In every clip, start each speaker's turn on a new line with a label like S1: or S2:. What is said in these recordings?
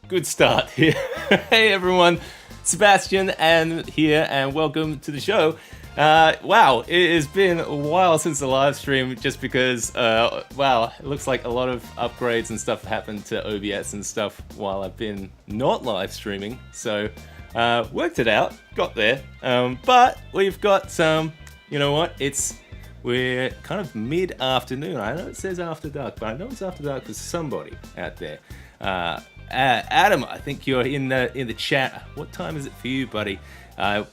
S1: Good start here. Hey everyone, Sebastian and here, and welcome to the show. Wow, it has been a while since the live stream, just because, wow, it looks like a lot of upgrades and stuff happened to OBS and stuff while I've been not live streaming. So, worked it out, got there. But we've got some, you know what, we're kind of mid-afternoon. I know it says after dark, but I know it's after dark for somebody out there. Adam, I think you're in the chat. What time is it for you, buddy?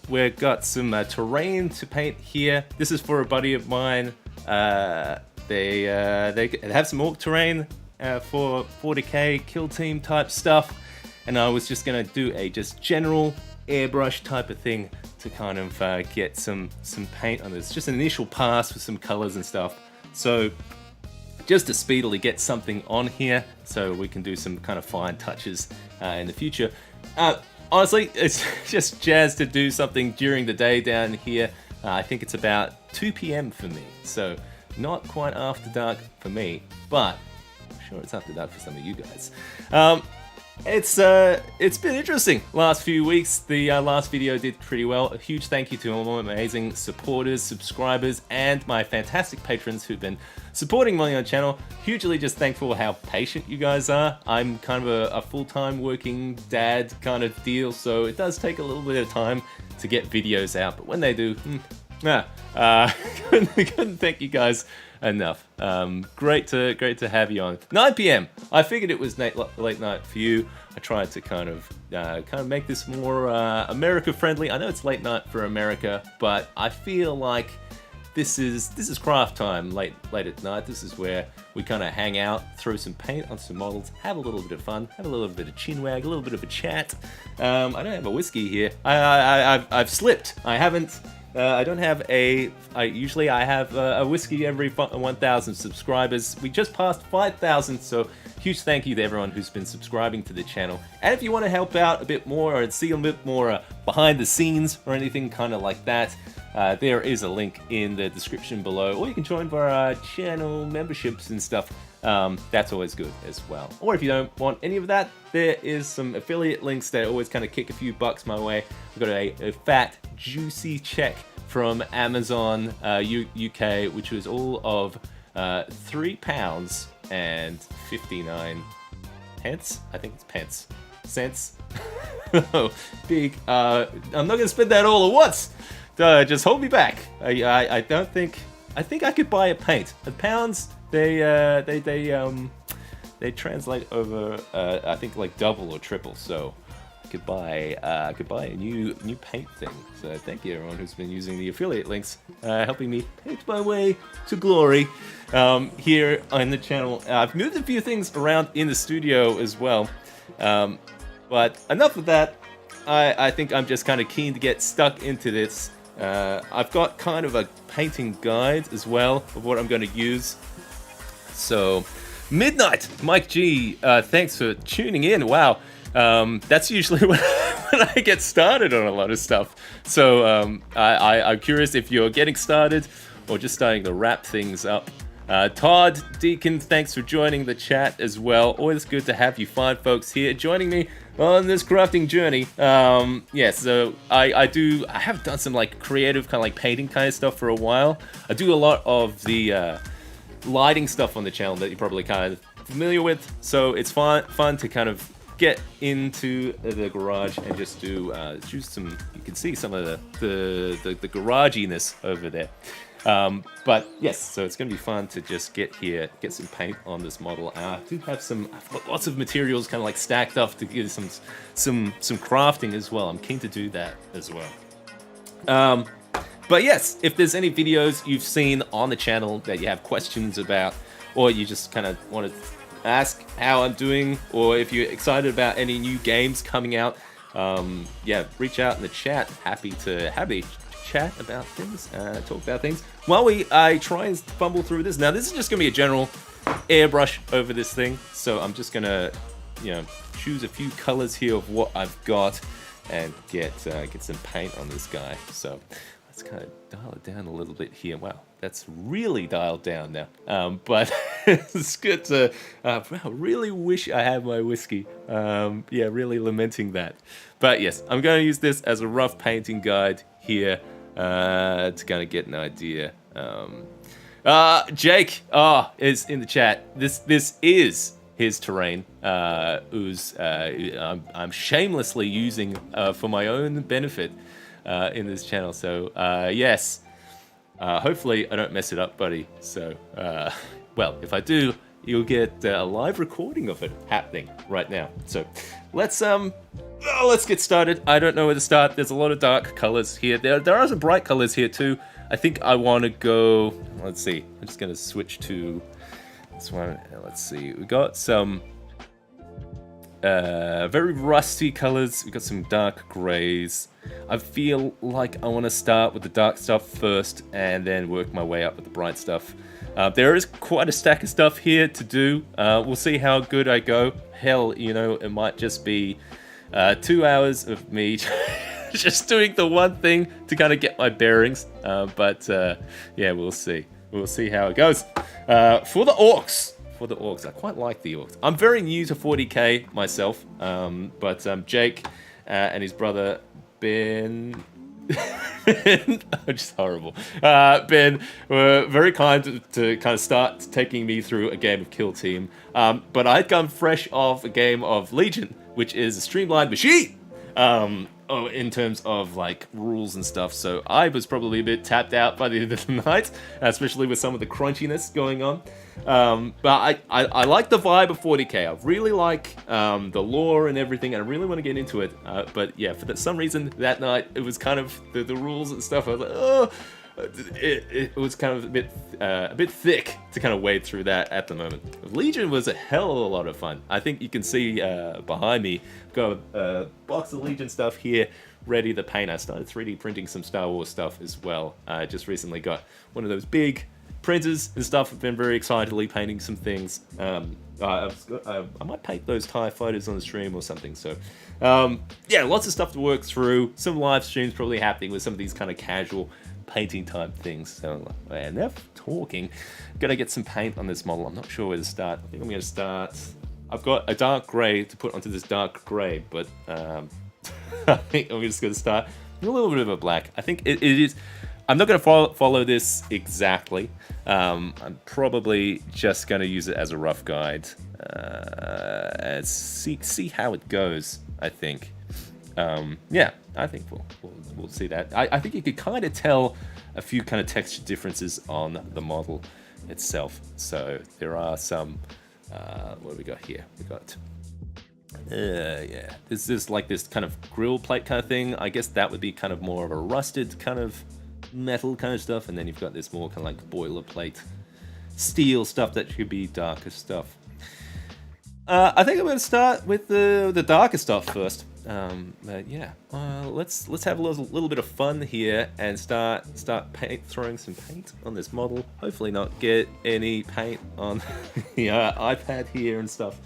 S1: We've got some terrain to paint here. This is for a buddy of mine. They have some orc terrain for 40k Killteam type stuff, and I was just gonna do a just general airbrush type of thing to kind of get some paint on this. Just an initial pass with some colors and stuff. So just to speedily get something on here so we can do some kind of fine touches in the future. Honestly, it's just jazzed to do something during the day down here. I think it's about 2 p.m. for me, so not quite after dark for me, but I'm sure it's after dark for some of you guys. It's been interesting last few weeks. The last video did pretty well. A huge thank you to all my amazing supporters, subscribers, and my fantastic patrons who've been supporting me on the channel. Hugely just thankful how patient you guys are. I'm kind of a full-time working dad kind of deal, so it does take a little bit of time to get videos out, but when they do, couldn't thank you guys enough. Great to have you on. 9 p.m. I figured it was late night for you. I tried to kind of make this more America friendly. I know it's late night for America, but I feel like this is craft time late at night. This is where we kind of hang out, throw some paint on some models, have a little bit of fun, have a little bit of chin wag, a little bit of a chat. I don't have a whiskey here. I've slipped. I haven't. I don't have usually I have a whiskey every 1,000 subscribers. We just passed 5,000, so huge thank you to everyone who's been subscribing to the channel. And if you want to help out a bit more or see a bit more behind the scenes or anything kind of like that, there is a link in the description below, or you can join for our channel memberships and stuff. That's always good as well. Or if you don't want any of that, there is some affiliate links that always kind of kick a few bucks my way. We've got a fat, juicy check from Amazon UK, which was all of £3 and 59 pence. I think it's pence. Cents. Oh, big. I'm not going to spend that all at once. Just hold me back. I don't think. I think I could buy a paint. At pounds, they translate over. I think like double or triple. So I could buy a new paint thing. So thank you everyone who's been using the affiliate links, helping me paint my way to glory here on the channel. I've moved a few things around in the studio as well, but enough of that. I think I'm just kind of keen to get stuck into this. I've got kind of a painting guide as well of what I'm going to use. So Midnight, Mike G, thanks for tuning in. Wow, that's usually when I get started on a lot of stuff. So I'm curious if you're getting started or just starting to wrap things up. Todd Deacon, thanks for joining the chat as well. Always good to have you fine folks here joining me on this crafting journey. Yeah, so I have done some like creative kind of like painting kind of stuff for a while. I do a lot of the lighting stuff on the channel that you're probably kind of familiar with. So it's fun to kind of get into the garage and just do some. You can see some of the garaginess over there. But yes, so it's going to be fun to just get here, get some paint on this model. I do have I've got lots of materials kind of like stacked up to give some crafting as well. I'm keen to do that as well. But yes, if there's any videos you've seen on the channel that you have questions about, or you just kind of want to ask how I'm doing, or if you're excited about any new games coming out, yeah, reach out in the chat. Happy to chat about things, talk about things while I try and fumble through this. Now this is just gonna be a general airbrush over this thing, so I'm just gonna choose a few colors here of what I've got and get some paint on this guy. So let's kind of dial it down a little bit here. Wow, that's really dialed down now, but it's good to I really wish I had my whiskey. Yeah, really lamenting that, but yes, I'm going to use this as a rough painting guide here to kind of get an idea. Jake is in the chat. This is his terrain, who's I'm shamelessly using for my own benefit in this channel. So yes, hopefully I don't mess it up, buddy. So well, if I do, you'll get a live recording of it happening right now. So let's get started. I don't know where to start. There's a lot of dark colors here. There are some bright colors here too. I think I want to go. Let's see. I'm just gonna switch to this one. Let's see. We got some very rusty colors. We got some dark grays. I feel like I want to start with the dark stuff first and then work my way up with the bright stuff. There is quite a stack of stuff here to do. We'll see how good I go. Hell, it might just be 2 hours of me just doing the one thing to kind of get my bearings. But yeah, we'll see. We'll see how it goes. For the orcs, I quite like the orcs. I'm very new to 40k myself, but Jake and his brother Ben, just horrible. Ben were very kind to kind of start taking me through a game of Killteam, but I'd come fresh off a game of Legion, which is a streamlined machine in terms of like rules and stuff. So I was probably a bit tapped out by the end of the night, especially with some of the crunchiness going on. But I like the vibe of 40k. I really like the lore and everything, and I really want to get into it. But yeah, for some reason that night it was kind of the rules and stuff. I was like, oh, it was kind of a bit thick to kind of wade through that at the moment. Legion was a hell of a lot of fun. I think you can see behind me, I've got a box of Legion stuff here ready to paint. I started 3D printing some Star Wars stuff as well. I just recently got one of those big printers and stuff. I've been very excitedly painting some things. I might paint those TIE fighters on the stream or something. So yeah, lots of stuff to work through. Some live streams probably happening with some of these kind of casual painting type things. So enough talking. Gotta get some paint on this model. I'm not sure where to start. I think I'm gonna start. I've got a dark gray to put onto this dark gray, but I think I'm just gonna start with a little bit of a black. I think it is. I'm not going to follow this exactly. I'm probably just going to use it as a rough guide and see how it goes. I think. Yeah, I think we'll see that. I think you could kind of tell a few kind of texture differences on the model itself. So there are some. What do we got here? We got. Yeah, this is like this kind of grill plate kind of thing. I guess that would be kind of more of a rusted kind of metal kind of stuff, and then you've got this more kind of like boilerplate steel stuff that should be darker stuff. I think I'm going to start with the darker stuff first. But yeah, let's have a little bit of fun here and start throwing some paint on this model. Hopefully not get any paint on the iPad here and stuff.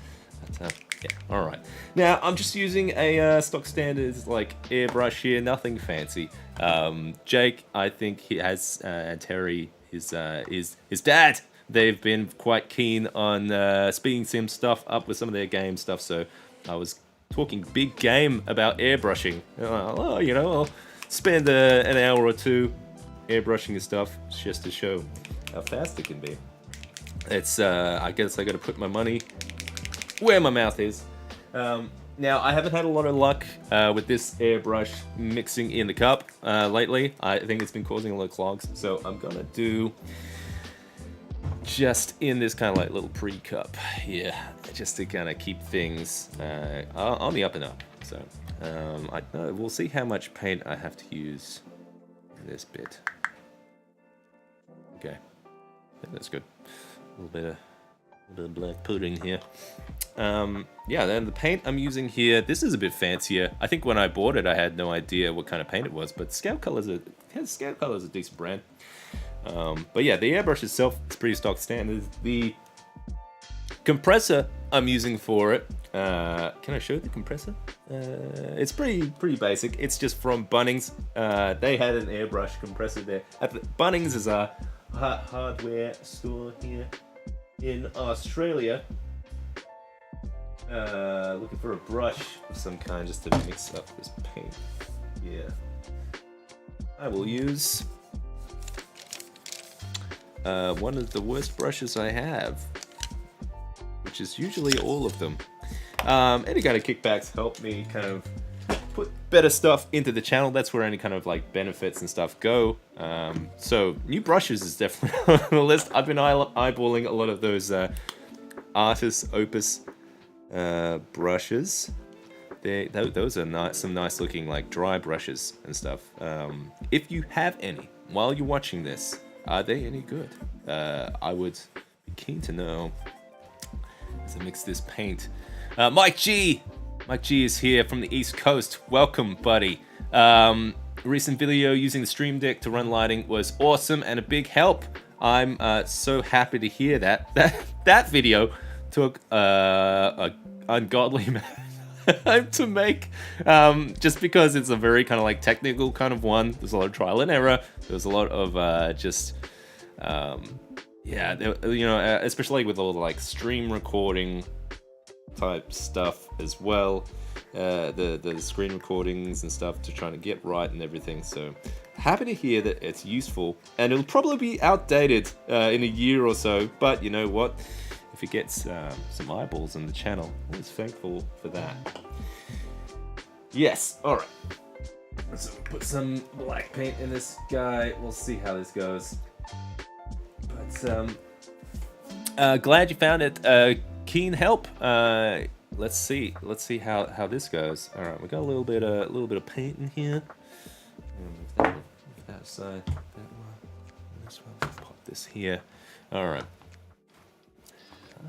S1: But, yeah, all right. Now I'm just using a stock standard like airbrush here, nothing fancy. Jake, I think he has, and Terry, his dad. They've been quite keen on speeding some stuff up with some of their game stuff, so I was talking big game about airbrushing. Oh, you know, I'll spend an hour or two airbrushing and stuff just to show how fast it can be. It's, I guess I gotta put my money where my mouth is. Now, I haven't had a lot of luck with this airbrush mixing in the cup lately. I think it's been causing a lot of clogs, so I'm gonna do just in this kind of like little pre-cup here, just to kind of keep things on the up and up. So we'll see how much paint I have to use in this bit. Okay, that's good. A little bit of black pudding here. Yeah, then the paint I'm using here, this is a bit fancier. I think when I bought it, I had no idea what kind of paint it was, but Scout Color's a decent brand. But yeah, the airbrush itself is pretty stock standard. The compressor I'm using for it, can I show the compressor? It's pretty basic. It's just from Bunnings. They had an airbrush compressor there. Bunnings is a hardware store here in Australia. Looking for a brush of some kind just to mix up this paint. Yeah, I will use one of the worst brushes I have, which is usually all of them. Any kind of kickbacks help me kind of put better stuff into the channel. That's where any kind of like benefits and stuff go. So new brushes is definitely on the list. I've been eyeballing a lot of those Artis Opus brushes. Those are some nice looking like dry brushes and stuff. If you have any while you're watching this, are they any good? I would be keen to know as I mix this paint. Mike G is here from the East Coast. Welcome, buddy. Recent video using the Stream Deck to run lighting was awesome and a big help. I'm so happy to hear that. That video took a ungodly amount to make, just because it's a very kind of like technical kind of one. There's a lot of trial and error. There's a lot of yeah, you know, especially with all the like stream recording type stuff as well. The screen recordings and stuff to try to get right and everything. So happy to hear that it's useful, and it'll probably be outdated in a year or so. But you know what? If it gets some eyeballs on the channel, I'm always thankful for that. Yes, alright. Let's put some black paint in this guy. We'll see how this goes. But glad you found it. Keen help. Let's see how this goes. Alright, we got a little bit of paint in here. Move that aside. That one. This one. Pop this here. Alright.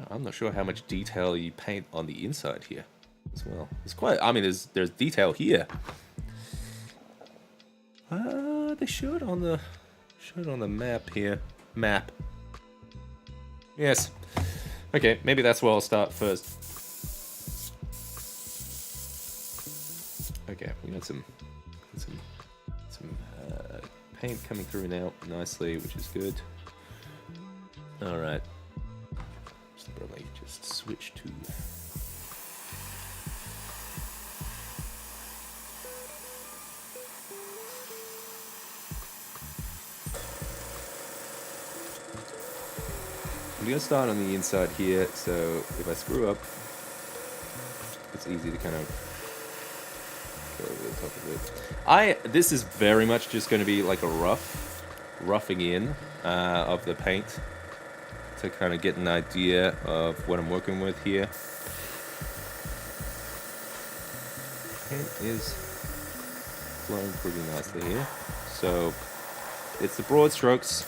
S1: I'm not sure how much detail you paint on the inside here as well. It's quite, I mean, there's detail here. They showed on the map here. Map. Yes. Okay, maybe that's where I'll start first. Okay, we got some paint coming through now nicely, which is good. All right. Probably just switch to I'm gonna start on the inside here, so if I screw up, it's easy to kind of go over the top of it. This is very much just going to be like a roughing in of the paint to kind of get an idea of what I'm working with here. Paint is flowing pretty nicely here, so it's the broad strokes.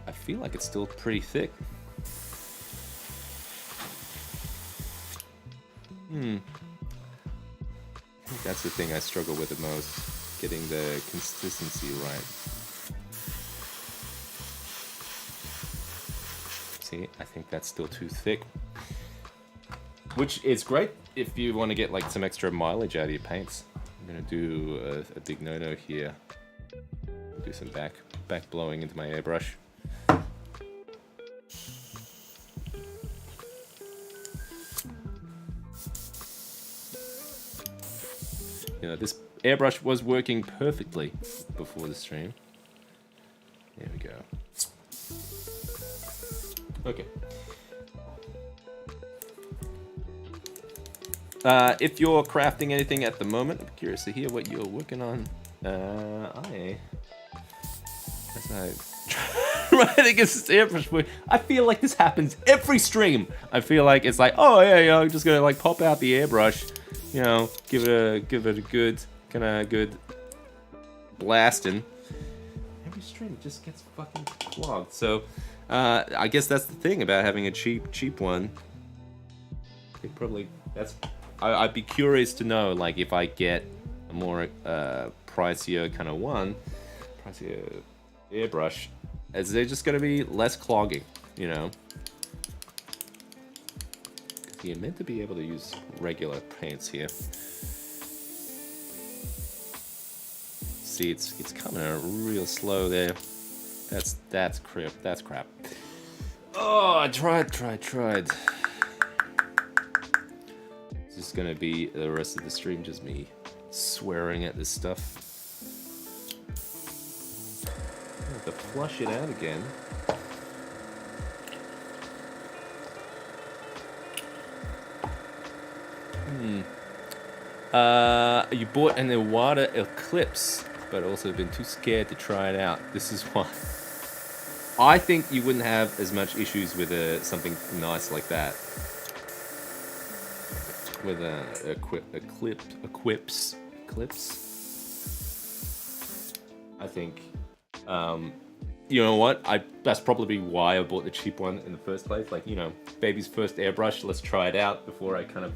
S1: I feel like it's still pretty thick. I think that's the thing I struggle with the most, getting the consistency right. See, I think that's still too thick. Which is great if you want to get like some extra mileage out of your paints. I'm gonna do a big no-no here. Do some back blowing into my airbrush. You know, this airbrush was working perfectly before the stream. There we go. Okay. If you're crafting anything at the moment, I'm curious to hear what you're working on. As I right against this airbrush, I feel like this happens every stream. I feel like it's like, oh yeah, I'm just gonna like pop out the airbrush, you know, give it a good kind of good blasting. Every stream just gets fucking clogged. So I guess that's the thing about having a cheap one. It probably I'd be curious to know, like, if I get a more pricier kind of one, pricier airbrush, is there just going to be less clogging, you know? Because you're meant to be able to use regular paints here. See, it's coming out real slow there. That's crap. Oh, I tried. It's just gonna be the rest of the stream just me swearing at this stuff. I have to flush it out again. You bought an Iwata Eclipse, but also been too scared to try it out. This is why. I think you wouldn't have as much issues with something nice like that. With Eclipse. I think, you know what? That's probably why I bought the cheap one in the first place. Like, you know, baby's first airbrush. Let's try it out before I kind of,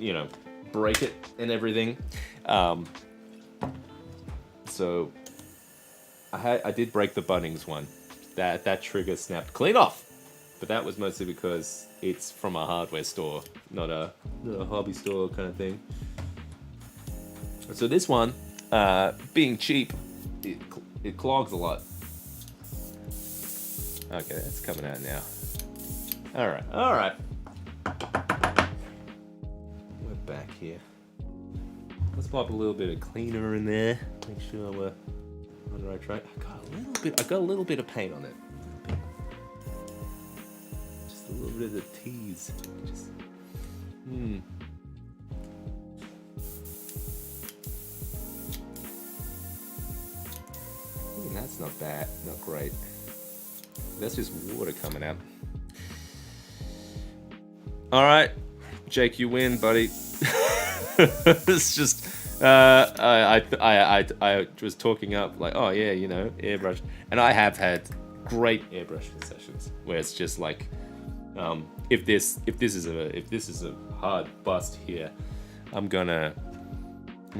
S1: you know, break it and everything. So I did break the Bunnings one. That trigger snapped clean off. But that was mostly because it's from a hardware store, not a hobby store kind of thing. So this one, being cheap, it clogs a lot. Okay, that's coming out now. All right. We're back here. Let's pop a little bit of cleaner in there. Make sure we're on the right track. I got a little bit of paint on it. Just a little bit of the tease. That's not bad, not great. That's just water coming out. All right, Jake, you win, buddy. It's just I was talking up like, oh yeah, you know, airbrush, and I have had great airbrushing sessions where it's just like, if this is a hard bust here, I'm gonna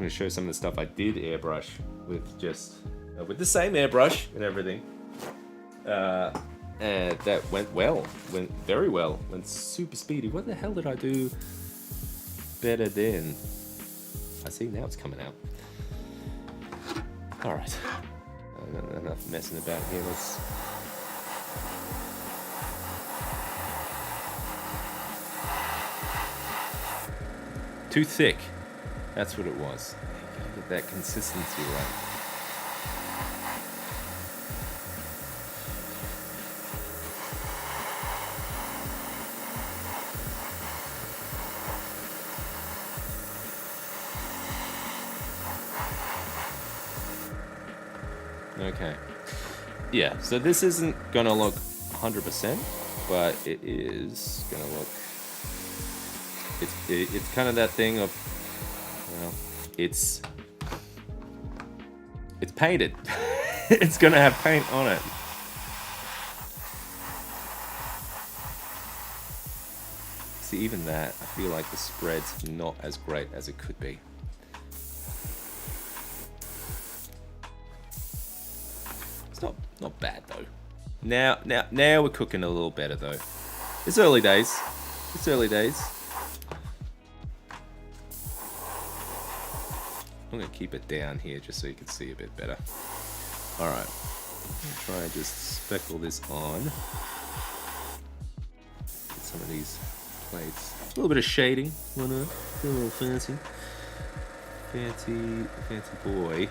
S1: show some of the stuff I did airbrush with just with the same airbrush and everything. And that went very well, went super speedy. What the hell did I do better than? I see now it's coming out. All right, enough messing about here. Let's. Too thick. That's what it was. Get that consistency right. Okay. Yeah, so this isn't gonna look 100%, but it is gonna look. It's kind of that thing of, well, it's painted. It's gonna have paint on it. See, even that, I feel like the spread's not as great as it could be. It's not bad though. Now we're cooking a little better though. It's early days. It's early days. I'm gonna keep it down here just so you can see a bit better. All right. Try and just speckle this on. Get some of these plates. A little bit of shading. Wanna feel a little fancy. Fancy boy.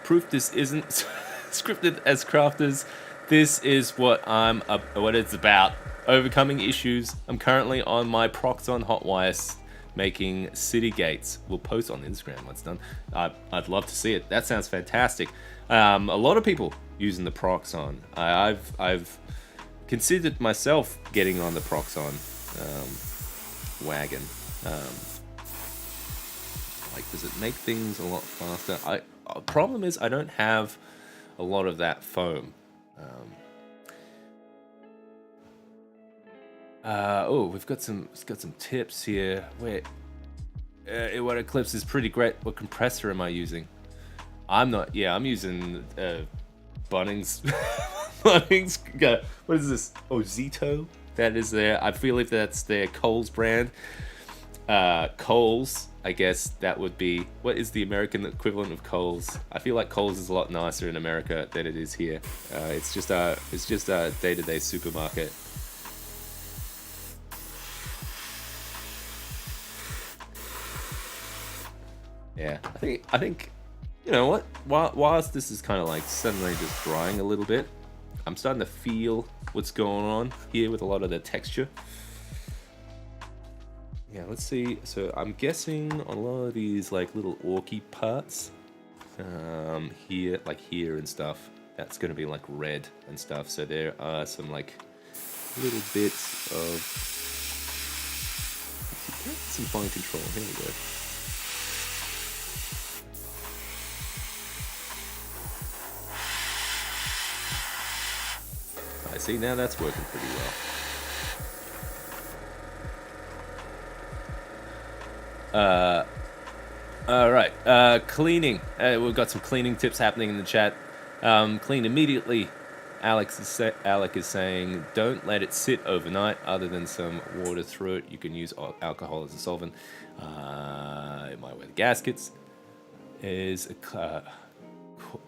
S1: Proof this isn't scripted as crafters. This is what it's about. Overcoming issues. I'm currently on my Proxon Hotwire making city gates. We'll post on Instagram when it's done. I'd love to see it. That sounds fantastic. A lot of people using the Proxon. I've considered myself getting on the Proxon wagon. Like, does it make things a lot faster? Problem is I don't have a lot of that foam. We've got some tips here. Wait, what Eclipse is pretty great. What compressor am I using? I'm using Bunnings. Bunnings. What is this? Zito. That is I feel like that's their Coles brand. Coles, I guess that would be, what is the American equivalent of Coles? I feel like Coles is a lot nicer in America than it is here. It's just a day-to-day supermarket. Yeah, I think, you know what? Whilst this is kind of like suddenly just drying a little bit, I'm starting to feel what's going on here with a lot of the texture. Yeah, let's see. So I'm guessing a lot of these like little orky parts, here and stuff, that's going to be like red and stuff. So there are some like little bits of some fine control. Here we go. I see, now that's working pretty well. Alright, cleaning. We've got some cleaning tips happening in the chat. Clean immediately. Alec is saying, don't let it sit overnight. Other than some water through it, you can use alcohol as a solvent. It might wear the gaskets. Is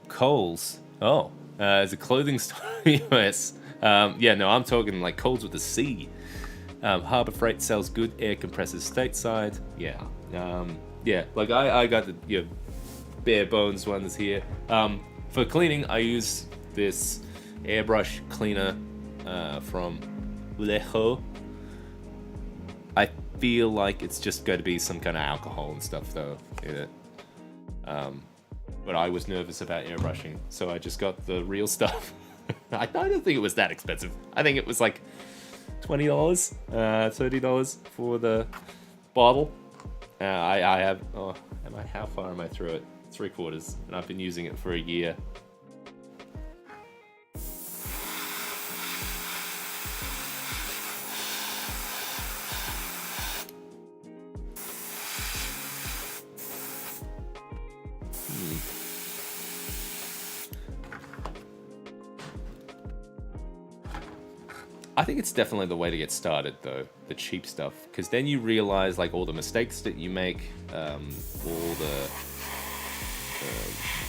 S1: Coles. Oh, is a clothing store in the US. I'm talking like Coles with a C. Harbor Freight sells good air compressors stateside. Yeah, like I got the bare bones ones here. For cleaning, I use this airbrush cleaner from Leho. I feel like it's just going to be some kind of alcohol and stuff though in it. But I was nervous about airbrushing, so I just got the real stuff. I don't think it was that expensive. I think it was like $20, $30 for the bottle. How far am I through it? 3/4, and I've been using it for a year. I think it's definitely the way to get started, though, the cheap stuff, because then you realize like all the mistakes that you make, all the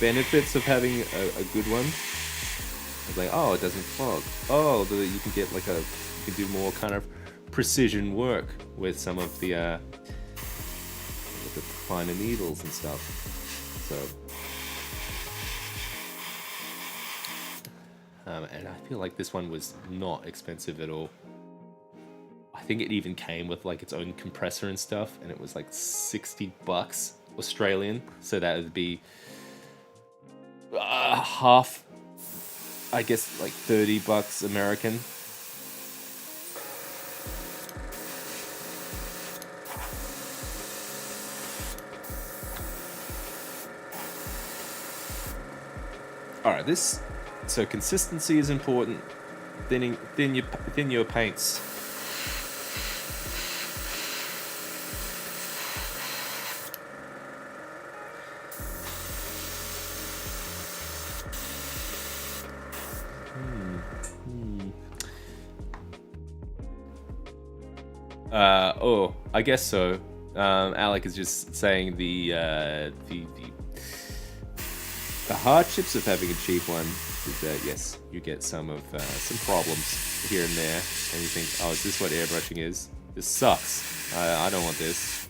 S1: benefits of having a good one. It's like, oh, it doesn't fog. Oh, you can get like you can do more kind of precision work with some of the finer needles and stuff. So. And I feel like this one was not expensive at all. I think it even came with like its own compressor and stuff, and it was like $60 Australian. So that would be half, I guess, like $30 American. All right, so consistency is important. Thin your paints. Oh, I guess so. Alec is just saying the hardships of having a cheap one is that yes, you get some problems here and there, and you think, oh, is this what airbrushing is? This sucks. I don't want this.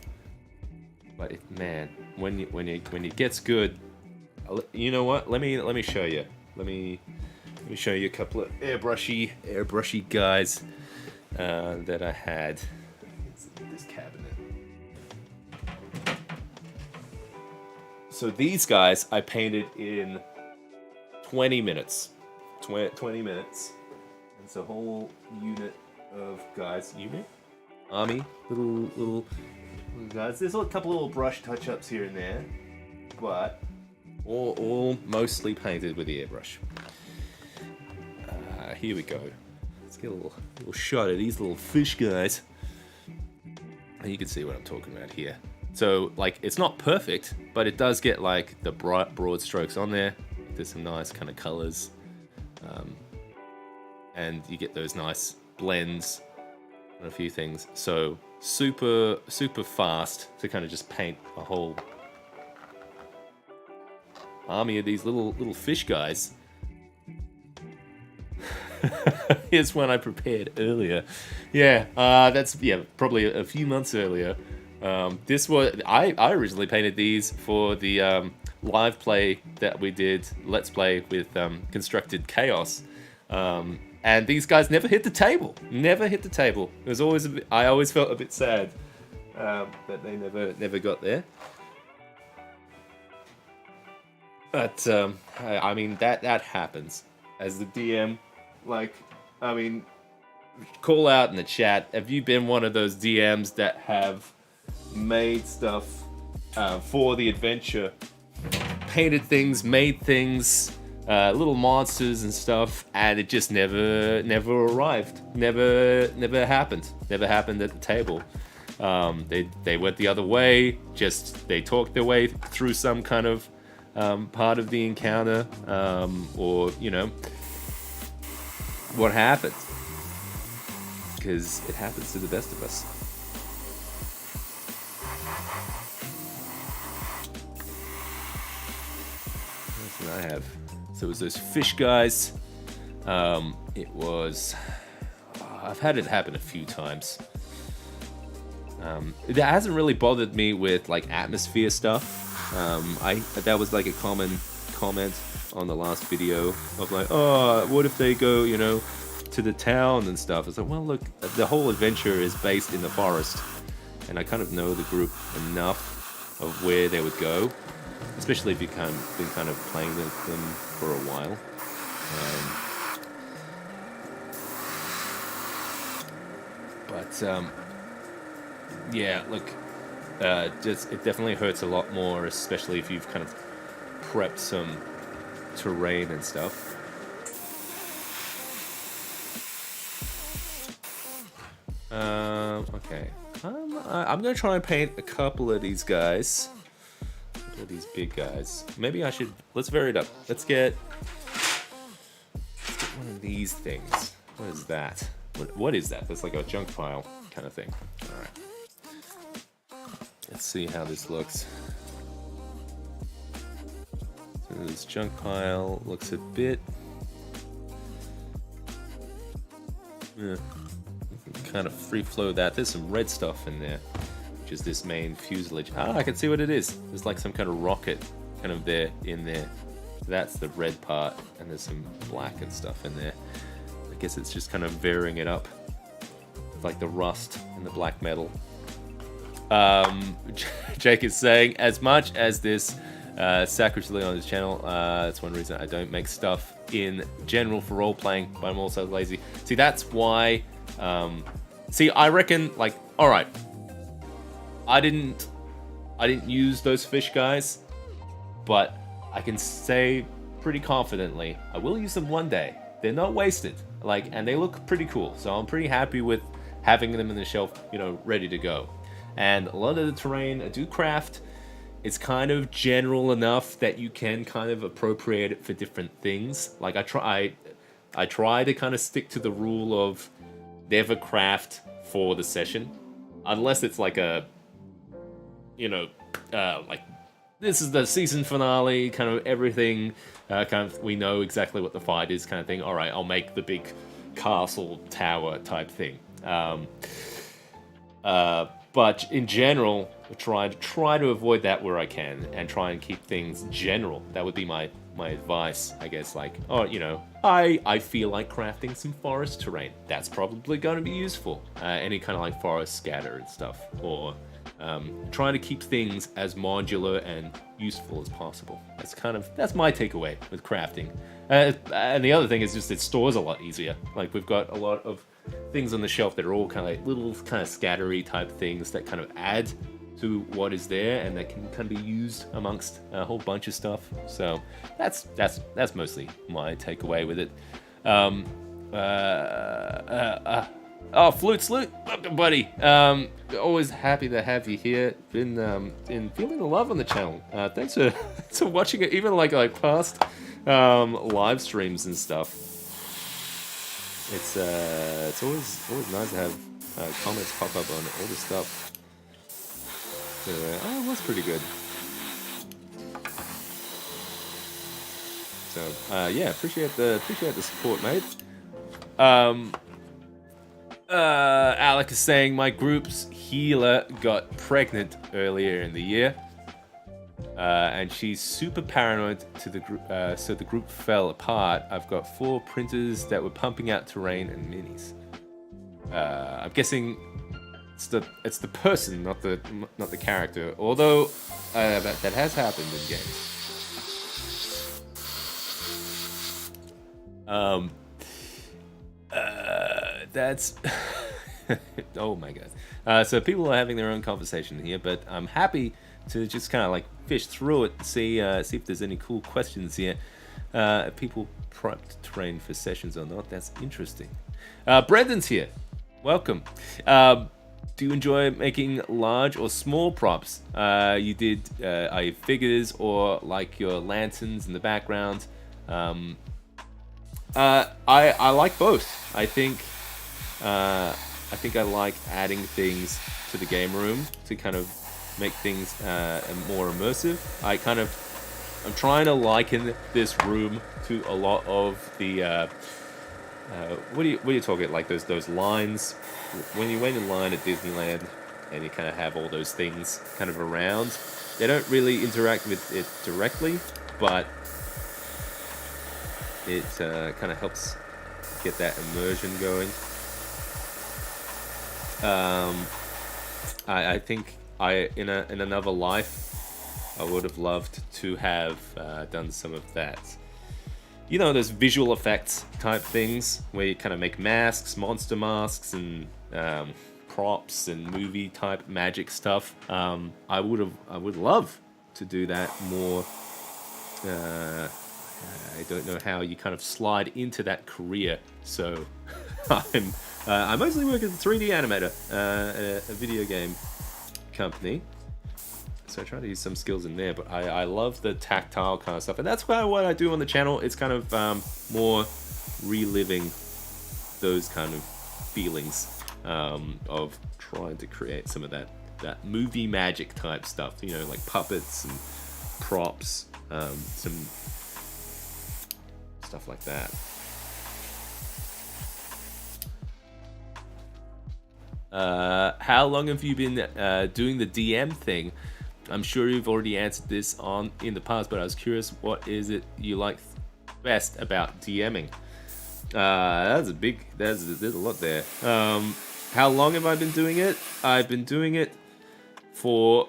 S1: But man, when it gets good, you know what? Let me show you. Let me show you a couple of airbrushy guys that I had. This cabinet. So these guys I painted in 20 minutes. 20 minutes. It's a whole unit of guys. Army. Little guys. There's a couple little brush touch-ups here and there. But all mostly painted with the airbrush. Here we go. Let's get a little shot of these little fish guys. And you can see what I'm talking about here. So, like, it's not perfect, but it does get, like, the broad strokes on there. There's some nice kind of colors. And you get those nice blends on a few things. So, super fast to kind of just paint a whole army of these little fish guys. Here's one I prepared earlier. Yeah, that's probably a few months earlier. This was I originally painted these for the live play that we did, Let's Play with Constructed Chaos, and these guys never hit the table. Never hit the table. It was always I always felt a bit sad that they never got there. But I mean that happens. As the DM, call out in the chat. Have you been one of those DMs that have made stuff for the adventure? Painted things, made things, little monsters and stuff, and it just never arrived. Never happened. Never happened at the table. They went the other way. Just they talked their way through some kind of part of the encounter, or what happened, because it happens to the best of us. That's what I have. So it was those fish guys. It was. I've had it happen a few times. It hasn't really bothered me with like atmosphere stuff. That was like a common comment on the last video of like, oh, what if they go, to the town and stuff? It's like, well, look, the whole adventure is based in the forest, and I kind of know the group enough of where they would go, especially if you've been kind of playing with them for a while. Yeah, look, it definitely hurts a lot more, especially if you've kind of prepped some terrain and stuff. Okay. I'm gonna try and paint a couple of these guys. A couple of these big guys. Maybe I should. Let's vary it up. Let's get one of these things. What is that? What is that? That's like a junk pile kind of thing. All right. Let's see how this looks. So this junk pile looks a bit. Yeah. Kind of free flow that. There's some red stuff in there, which is this main fuselage. I can see what it is. There's like some kind of rocket kind of there in there. That's the red part, and there's some black and stuff in there. I guess it's just kind of varying it up, like the rust and the black metal. Jake is saying, as much as this sacrilegely on his channel, that's one reason I don't make stuff in general for role playing, but I'm also lazy. See, that's why. I reckon, like, all right, I didn't use those fish guys, but I can say pretty confidently. I will use them one day. They're not wasted, like, and they look pretty cool. So I'm pretty happy with having them in the shelf, you know, ready to go. And a lot of the terrain I do craft, it's kind of general enough that you can kind of appropriate it for different things. Like I try to kind of stick to the rule of never craft for the session, unless it's like a, you know, like this is the season finale, kind of everything, kind of we know exactly what the fight is, kind of thing. All right, I'll make the big castle tower type thing. But in general, I try to avoid that where I can, and try and keep things general. That would be my advice, I guess. Like, oh, you know, I feel like crafting some forest terrain. That's probably going to be useful. Any kind of like forest scatter and stuff, or trying to keep things as modular and useful as possible. That's my takeaway with crafting. And the other thing is just it stores a lot easier. Like we've got a lot of things on the shelf that are all kind of like little kind of scattery type things that kind of add to what is there, and that can kind of be used amongst a whole bunch of stuff. So that's mostly my takeaway with it. Oh, Flute Salute, welcome, buddy. Always happy to have you here. Been feeling the love on the channel. Thanks for watching it, even like past live streams and stuff. It's always nice to have comments pop up on all this stuff. So, it was pretty good. So yeah, appreciate the support, mate. Alec is saying my group's healer got pregnant earlier in the year, and she's super paranoid to the group, so the group fell apart. I've got 4 printers that were pumping out terrain and minis. I'm guessing it's the person, not the character. Although that has happened in games. That's oh my god. So people are having their own conversation here, but I'm happy to just kind of like fish through it, see if there's any cool questions here. People prepped terrain for sessions or not? That's interesting. Brendan's here. Welcome. Do you enjoy making large or small props? Are you figures or like your lanterns in the background? I like both. I think I like adding things to the game room to kind of make things more immersive. I'm trying to liken this room to a lot of the what do you talking, like those lines when you wait in line at Disneyland and you kind of have all those things kind of around. They don't really interact with it directly, but it kind of helps get that immersion going. I think in another life I would have loved to have done some of that. You know, those visual effects type things where you kind of make masks, monster masks, and props and movie type magic stuff. I would love to do that more. I don't know how you kind of slide into that career, so I mostly work as a 3D animator, a video game company. So I try to use some skills in there, but I love the tactile kind of stuff, and that's kind of what I do on the channel. It's kind of more reliving those kind of feelings of trying to create some of that movie magic type stuff, you know, like puppets and props, some stuff like that. How long have you been doing the DM thing? I'm sure you've already answered this in the past, but I was curious, what is it you like best about DMing? There's a lot there. How long have I been doing it? I've been doing it for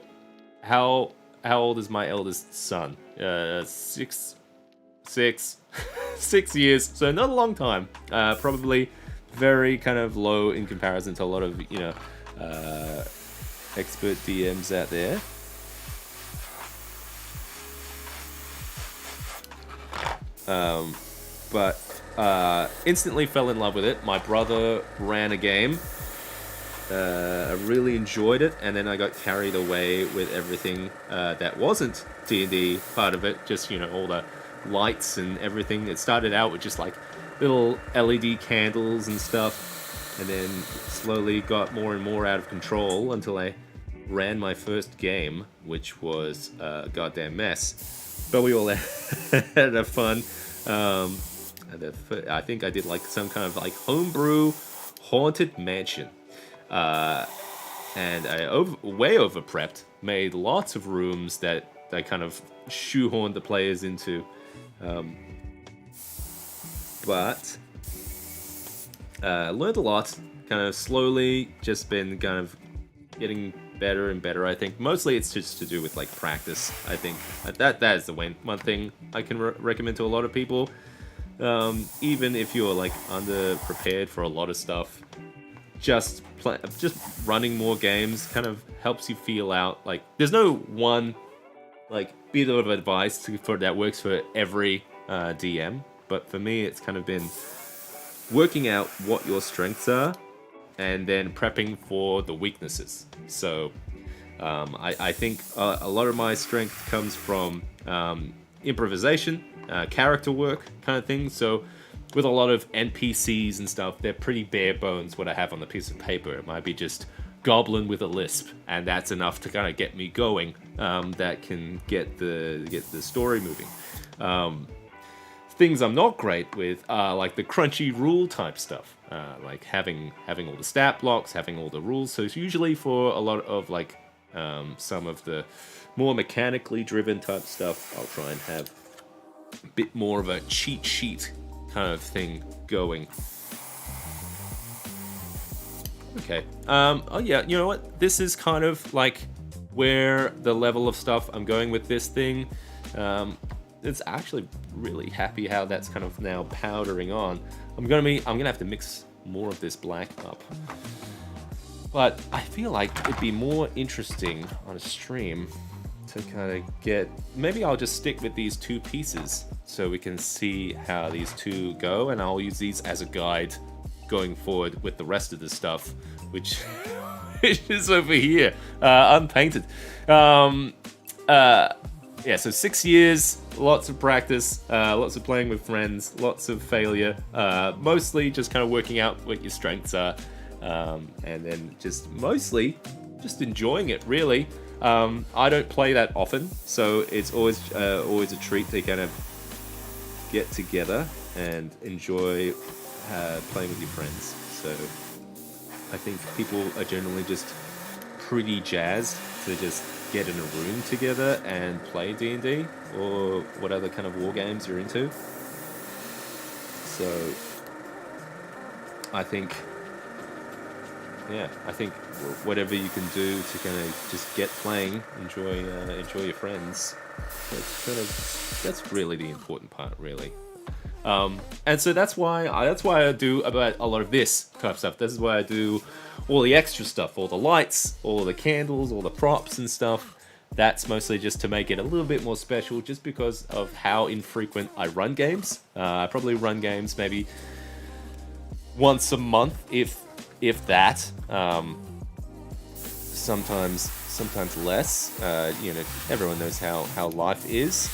S1: how old is my eldest son? 6 years, so not a long time. Probably very kind of low in comparison to a lot of, you know, expert DMs out there. But instantly fell in love with it. My brother ran a game. I really enjoyed it, and then I got carried away with everything that wasn't D&D part of it. Just, all the lights and everything. It started out with just like little LED candles and stuff, and then slowly got more and more out of control until I ran my first game, which was a goddamn mess. But we all had a fun. I think I did like some kind of like homebrew haunted mansion. And I way over prepped, made lots of rooms that I kind of shoehorned the players into. But learned a lot, kind of slowly, just been kind of getting better and better. I think mostly it's just to do with like practice. I think that is the one thing I can recommend to a lot of people. Even if you're like underprepared for a lot of stuff, just running more games kind of helps you feel out. Like there's no one like bit of advice that works for every DM, but for me it's kind of been working out what your strengths are and then prepping for the weaknesses. So I think a lot of my strength comes from improvisation, character work kind of thing. So with a lot of NPCs and stuff, they're pretty bare bones what I have on the piece of paper. It might be just goblin with a lisp, and that's enough to kind of get me going. That can get the story moving. Things I'm not great with are like the crunchy rule type stuff, like having all the stat blocks, having all the rules. So it's usually for a lot of like some of the more mechanically driven type stuff, I'll try and have a bit more of a cheat sheet kind of thing going. Okay. Oh yeah, you know what? This is kind of like where the level of stuff I'm going with this thing. It's actually really happy how that's kind of now powdering on. I'm gonna have to mix more of this black up. But I feel like it'd be more interesting on a stream to kind of get... Maybe I'll just stick with these two pieces so we can see how these two go, and I'll use these as a guide going forward with the rest of the stuff, which is over here, unpainted. Yeah, so 6 years, lots of practice, lots of playing with friends, lots of failure, mostly just kind of working out what your strengths are, and then just mostly just enjoying it, really. I don't play that often, so it's always a treat to kind of get together and enjoy playing with your friends. So I think people are generally just pretty jazzed to just get in a room together and play D&D or what other kind of war games you're into. So I think whatever you can do to kind of just get playing, enjoy your friends. That's really the important part, really. And so that's why I do about a lot of this type of stuff. This is why I do all the extra stuff, all the lights, all the candles, all the props and stuff. That's mostly just to make it a little bit more special, just because of how infrequent I run games. I probably run games maybe once a month, if that. Sometimes less. Everyone knows how life is.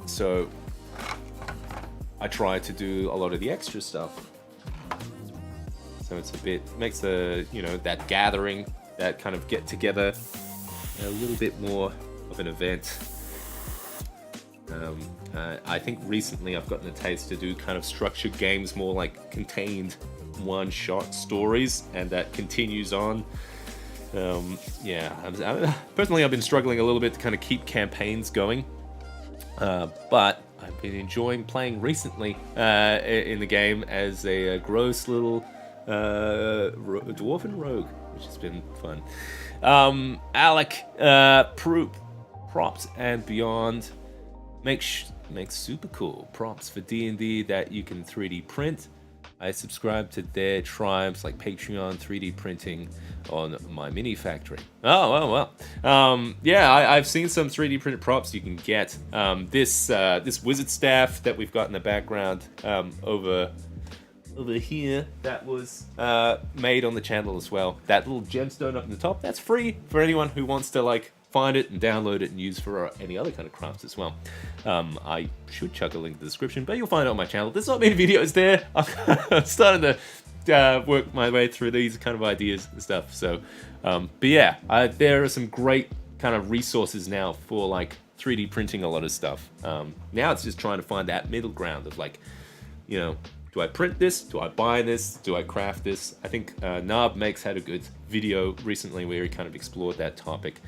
S1: So I try to do a lot of the extra stuff. So it's makes that gathering, that kind of get together, a little bit more of an event. I think recently I've gotten a taste to do kind of structured games, more like contained one-shot stories, and that continues on. Personally, I've been struggling a little bit to kind of keep campaigns going, but I've been enjoying playing recently in the game as a gross little dwarven rogue, which has been fun. Alec, props and beyond. Make super cool props for D&D that you can 3D print. I subscribe to their tribes like Patreon, 3D printing on my mini factory. Oh, well. Yeah, I've seen some 3D printed props you can get. This wizard staff that we've got in the background over here, that was made on the channel as well. That little gemstone up in the top, that's free for anyone who wants to like find it and download it and use for any other kind of crafts as well. I should chuck a link in the description, but you'll find it on my channel. There's not many videos there. I'm starting to work my way through these kind of ideas and stuff. So, but yeah, there are some great kind of resources now for like 3D printing a lot of stuff. Now it's just trying to find that middle ground of like, you know, do I print this? Do I buy this? Do I craft this? I think Narb Makes had a good video recently where he kind of explored that topic.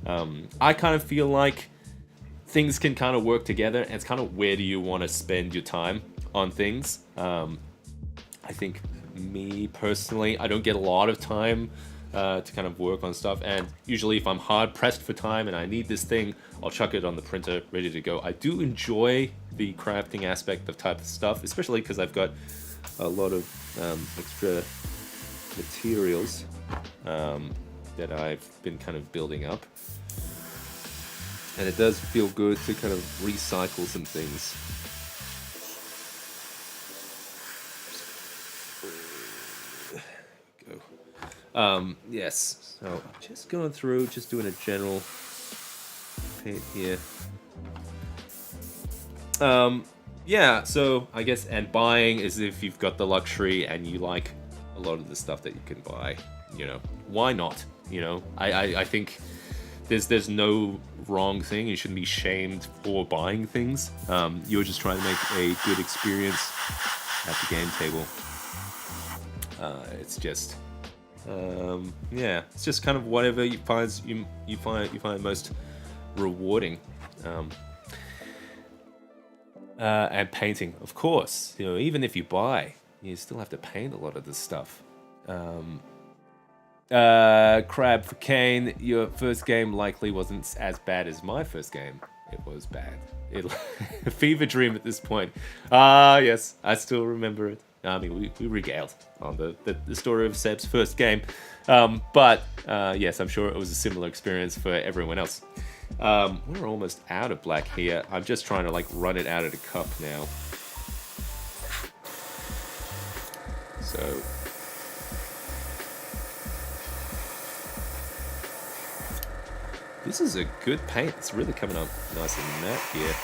S1: I kind of feel like things can kind of work together, and it's kind of where do you want to spend your time on things. I think me personally, I don't get a lot of time to kind of work on stuff, and usually if I'm hard pressed for time and I need this thing, I'll chuck it on the printer ready to go. I do enjoy the crafting aspect of type of stuff, especially because I've got a lot of extra materials that I've been kind of building up, and it does feel good to kind of recycle some things. Yes, so just going through, just doing a general paint here. Yeah, so I guess, and buying is if you've got the luxury and you like a lot of the stuff that you can buy, you know, why not? You know, I think there's no wrong thing. You shouldn't be shamed for buying things. You're just trying to make a good experience at the game table. It's just, yeah, it's just kind of whatever you find most rewarding. And painting, of course. You know, even if you buy, you still have to paint a lot of this stuff. Crab for Kane, your first game likely wasn't as bad as my first game. It was bad. A fever dream at this point. Yes, I still remember it. I mean, we regaled on the story of Seb's first game. But yes, I'm sure it was a similar experience for everyone else. We're almost out of black here. I'm just trying to like run it out of the cup now. So this is a good paint. It's really coming up nice and matte here.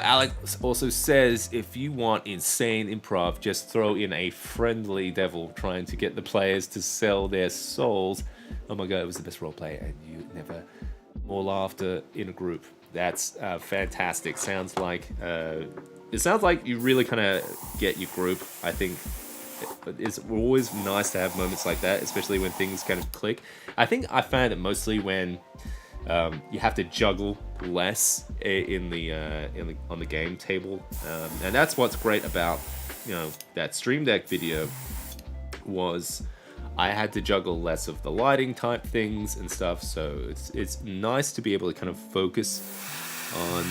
S1: Alex also says, if you want insane improv, just throw in a friendly devil trying to get the players to sell their souls. Oh my god, it was the best roleplay, and you never more laughter in a group. That's fantastic. Sounds like it sounds like you really kind of get your group. I think it's always nice to have moments like that, especially when things kind of click. I think I found it mostly when you have to juggle less on the game table, and that's what's great about, you know, that Stream Deck video was I had to juggle less of the lighting type things and stuff. So it's nice to be able to kind of focus on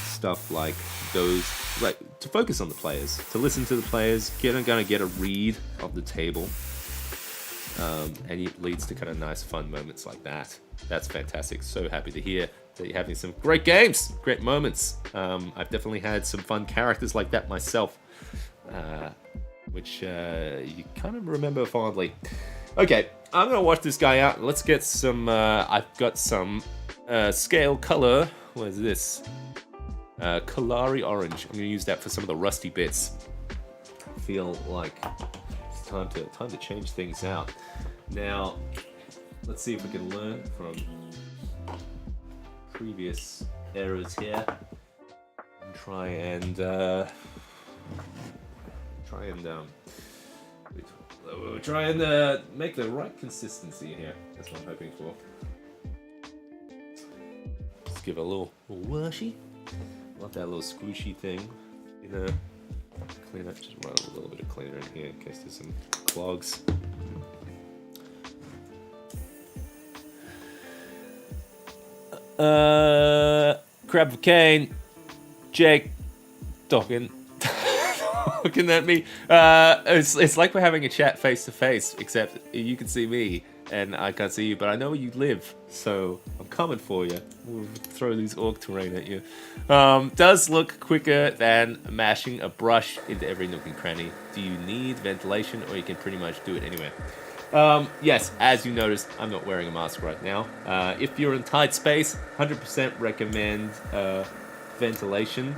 S1: stuff like those, like to focus on the players, to listen to the players, get a read of the table, and it leads to kind of nice fun moments like that. That's fantastic. So happy to hear that you're having some great games, great moments. I've definitely had some fun characters like that myself, which you kind of remember fondly. Okay, I'm gonna watch this guy out. Let's get some. I've got some scale color. What is this? Kalari orange. I'm gonna use that for some of the rusty bits. I feel like it's time to change things out. Now, let's see if we can learn from previous errors here and try and make the right consistency here. That's what I'm hoping for. Just give it a little washy. Love that little squishy thing. You know, clean up. Just run a little bit of cleaner in here in case there's some clogs. Crab of Cane, Jake, talking at me. It's like we're having a chat face to face, except you can see me and I can't see you, but I know where you live, so I'm coming for you. We'll throw these orc terrain at you. Does look quicker than mashing a brush into every nook and cranny. Do you need ventilation, or you can pretty much do it anywhere? Yes, as you noticed, I'm not wearing a mask right now. If you're in tight space, 100% recommend ventilation.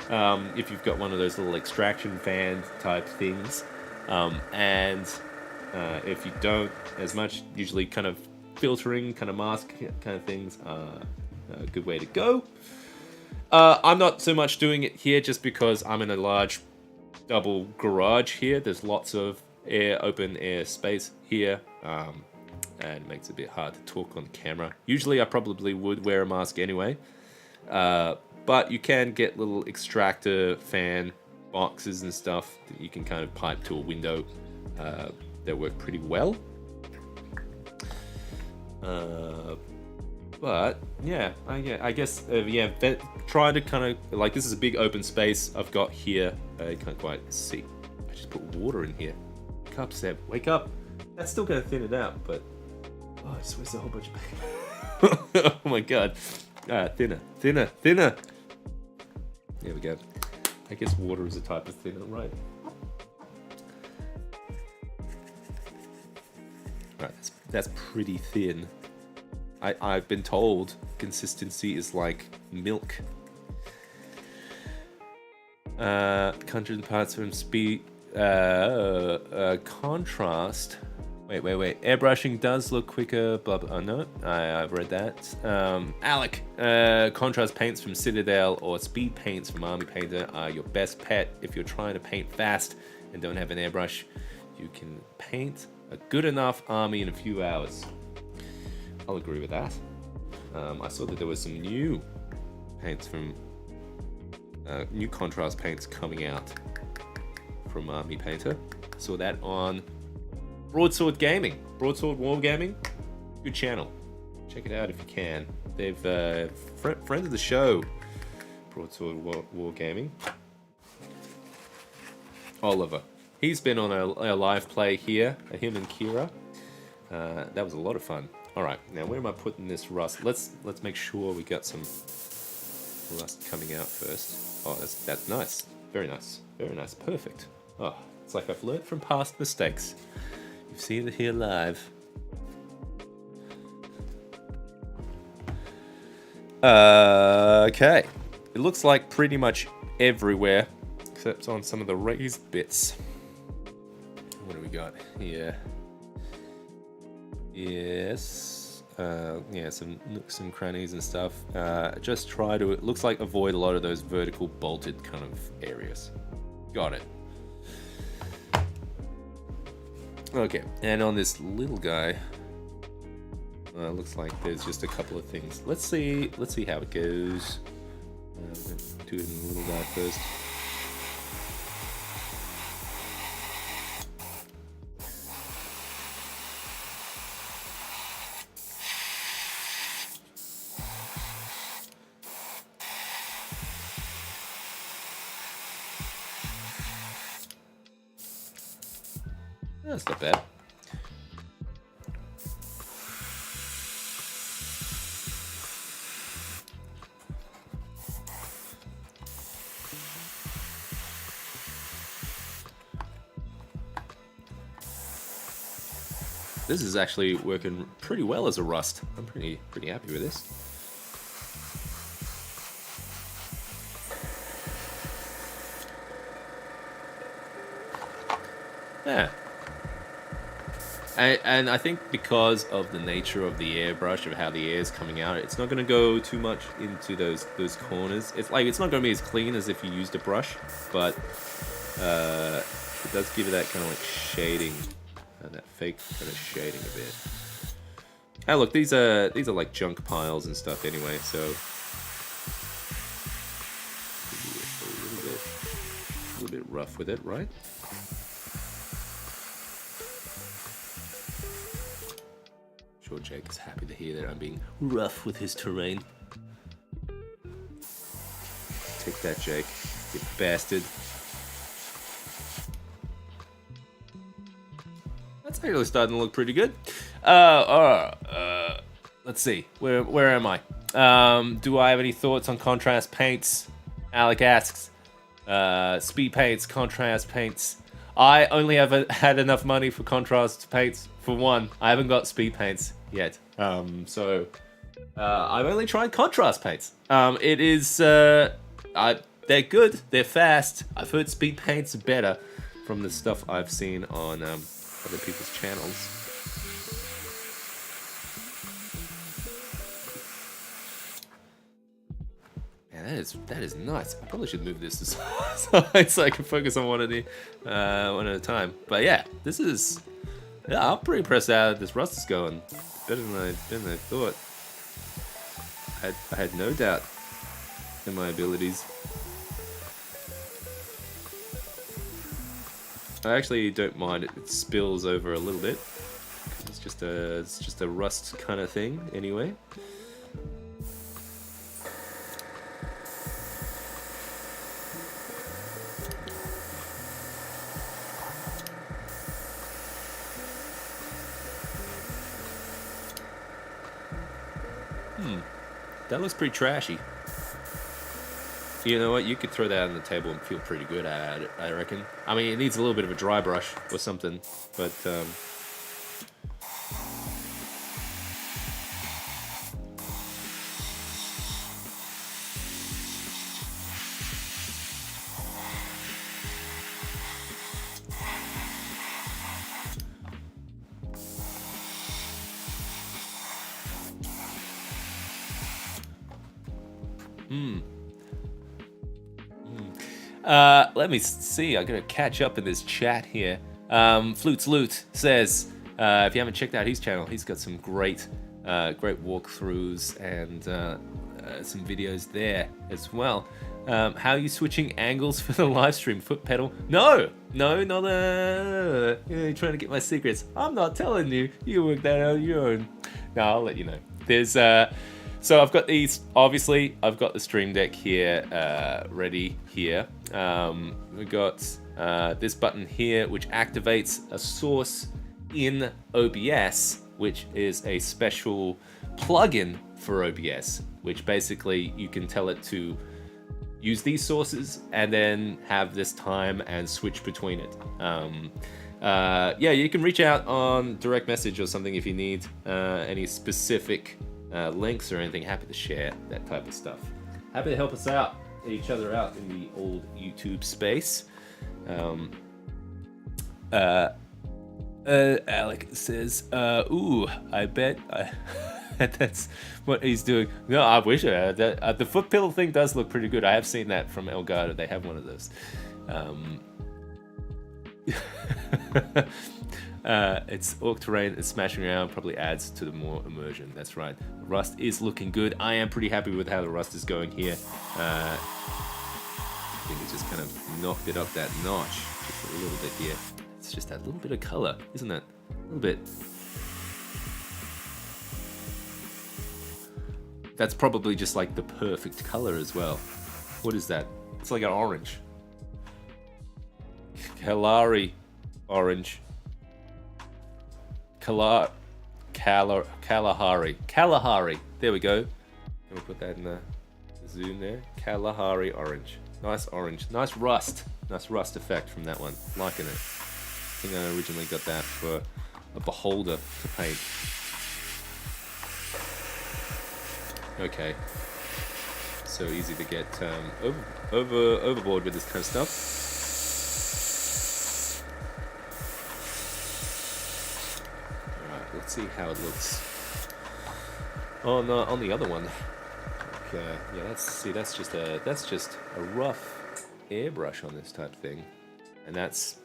S1: If you've got one of those little extraction fan type things. And if you don't, as much, usually kind of filtering, kind of mask kind of things are a good way to go. I'm not so much doing it here just because I'm in a large double garage here. There's lots of open air space here, and it makes it a bit hard to talk on camera. Usually I probably would wear a mask anyway, but you can get little extractor fan boxes and stuff that you can kind of pipe to a window. They work pretty well. But yeah, I guess try to kind of, like, this is a big open space I've got here. You can't quite see. I just put water in here. Wake up, Seb. Wake up. That's still gonna thin it out, but I just wasted a whole bunch of paint. Oh my god. Thinner. There we go. I guess water is a type of thinner, right? Right, that's pretty thin. I've been told consistency is like milk. Conjured parts from speed. Contrast. Wait. Airbrushing does look quicker. Blah blah. Oh, no, I've read that. Alec. Contrast paints from Citadel or speed paints from Army Painter are your best pet if you're trying to paint fast and don't have an airbrush. You can paint a good enough army in a few hours. I'll agree with that. I saw that there was some new paints from new contrast paints coming out from Army Painter. Saw that on Broadsword Gaming, Broadsword War Gaming. Good channel. Check it out if you can. They've friend of the show, Broadsword War Gaming. Oliver. He's been on a live play here. Him and Kira. That was a lot of fun. All right, now where am I putting this rust? Let's make sure we got some rust coming out first. Oh, that's nice. Very nice. Very nice. Perfect. Oh, it's like I've learned from past mistakes. You've seen it here live. Okay. It looks like pretty much everywhere, except on some of the raised bits. What do we got here? Yes. Yeah, some nooks and crannies and stuff. Just try to, it looks like, avoid a lot of those vertical bolted kind of areas. Got it. Okay, and on this little guy, looks like there's just a couple of things. Let's see how it goes. Do it in the little guy first. That's not bad. This is actually working pretty well as a rust. I'm pretty happy with this. Yeah. And I think because of the nature of the airbrush, of how the air is coming out, it's not going to go too much into those corners. It's not going to be as clean as if you used a brush, but it does give it that kind of like shading, that fake kind of shading a bit. Oh look, these are like junk piles and stuff anyway, so a little bit rough with it, right? Sure, Jake is happy to hear that I'm being rough with his terrain. Take that, Jake. You bastard. That's actually starting to look pretty good. Let's see. Where am I? Do I have any thoughts on contrast paints? Alec asks. Speed paints, contrast paints. I only have had enough money for contrast paints. For one, I haven't got speed paints yet. So I've only tried contrast paints. It is they're good. They're fast. I've heard speed paints are better from the stuff I've seen on other people's channels. Man, that is nice. I probably should move this to side so I can focus on one at a time. But yeah, this is. Yeah, I'm pretty impressed how this rust is going. Better than I thought. I had no doubt in my abilities. I actually don't mind it spills over a little bit. It's just a rust kind of thing anyway. That looks pretty trashy. You know what? You could throw that on the table and feel pretty good at it, I reckon. I mean, it needs a little bit of a dry brush or something, but let me see. I gotta catch up in this chat here. Flutes Loot says, if you haven't checked out his channel, he's got some great walkthroughs and some videos there as well. How are you switching angles for the live stream? Foot pedal? No, not you're trying to get my secrets. I'm not telling you. You work that out on your own. No, I'll let you know. There's so I've got these. Obviously, I've got the Stream Deck here, ready here. We've got this button here, which activates a source in OBS, which is a special plugin for OBS, which basically you can tell it to use these sources and then have this time and switch between it. Yeah, you can reach out on direct message or something if you need any specific links or anything. Happy to share that type of stuff. Happy to help each other out in the old YouTube space. Alec says, ooh, I bet that's what he's doing. No, I wish I had that. The foot pedal thing does look pretty good. I have seen that from Elgato. They have one of those. It's orc terrain, it's smashing around, probably adds to the more immersion. That's right. The rust is looking good. I am pretty happy with how the rust is going here. I think it just kind of knocked it up that notch just a little bit here. It's just that little bit of color, isn't it? A little bit. That's probably just like the perfect color as well. What is that? It's like an orange. Kalahari orange. Kalahari. There we go. Can we put that in the zoom there? Kalahari orange. Nice orange. Nice rust. Nice rust effect from that one. Liking it. I think I originally got that for a beholder to paint. Okay. So easy to get overboard with this kind of stuff. Let's see how it looks on the other one. Okay, yeah, that's just a rough airbrush on this type of thing, and let's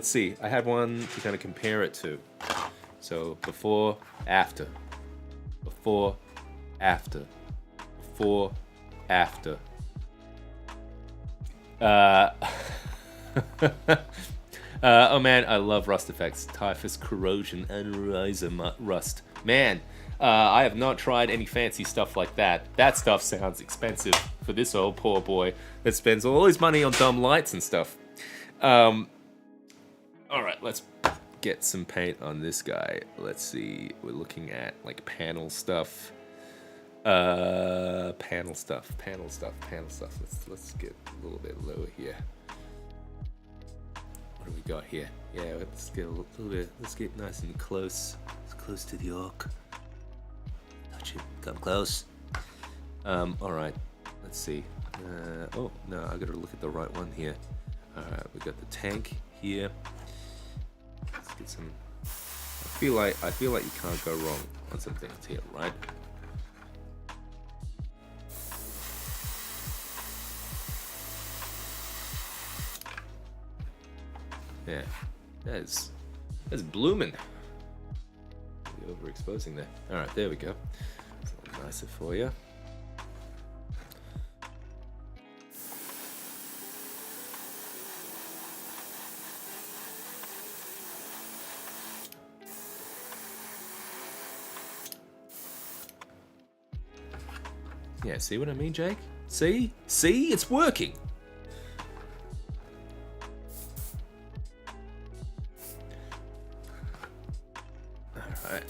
S1: see. I had one to kind of compare it to. So before, after. Oh man, I love rust effects. Typhus, corrosion, and rhizome rust. Man, I have not tried any fancy stuff like that. That stuff sounds expensive for this old poor boy that spends all his money on dumb lights and stuff. All right, let's get some paint on this guy. Let's see. We're looking at like panel stuff. Panel stuff. Let's get a little bit lower here. What do we got here? Yeah, let's get a little bit. Let's get nice and close. As close to the orc. Touch it. Come close. All right. Let's see. Oh no, I gotta look at the right one here. All right, we got the tank here. Let's get some. I feel like you can't go wrong on some things here, right? Yeah, that's blooming. Overexposing there. All right, there we go. It's a little nicer for you. Yeah, see what I mean, Jake? See? It's working. Alright.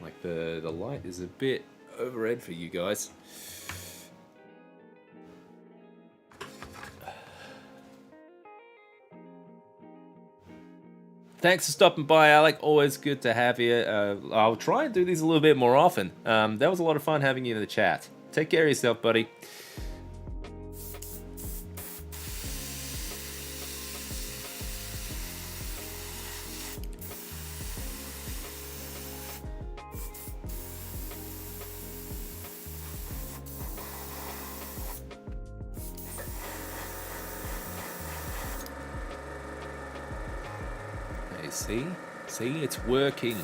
S1: Like the light is a bit overhead for you guys. Thanks for stopping by, Alec. Always good to have you. I'll try and do these a little bit more often. That was a lot of fun having you in the chat. Take care of yourself, buddy. See, it's working.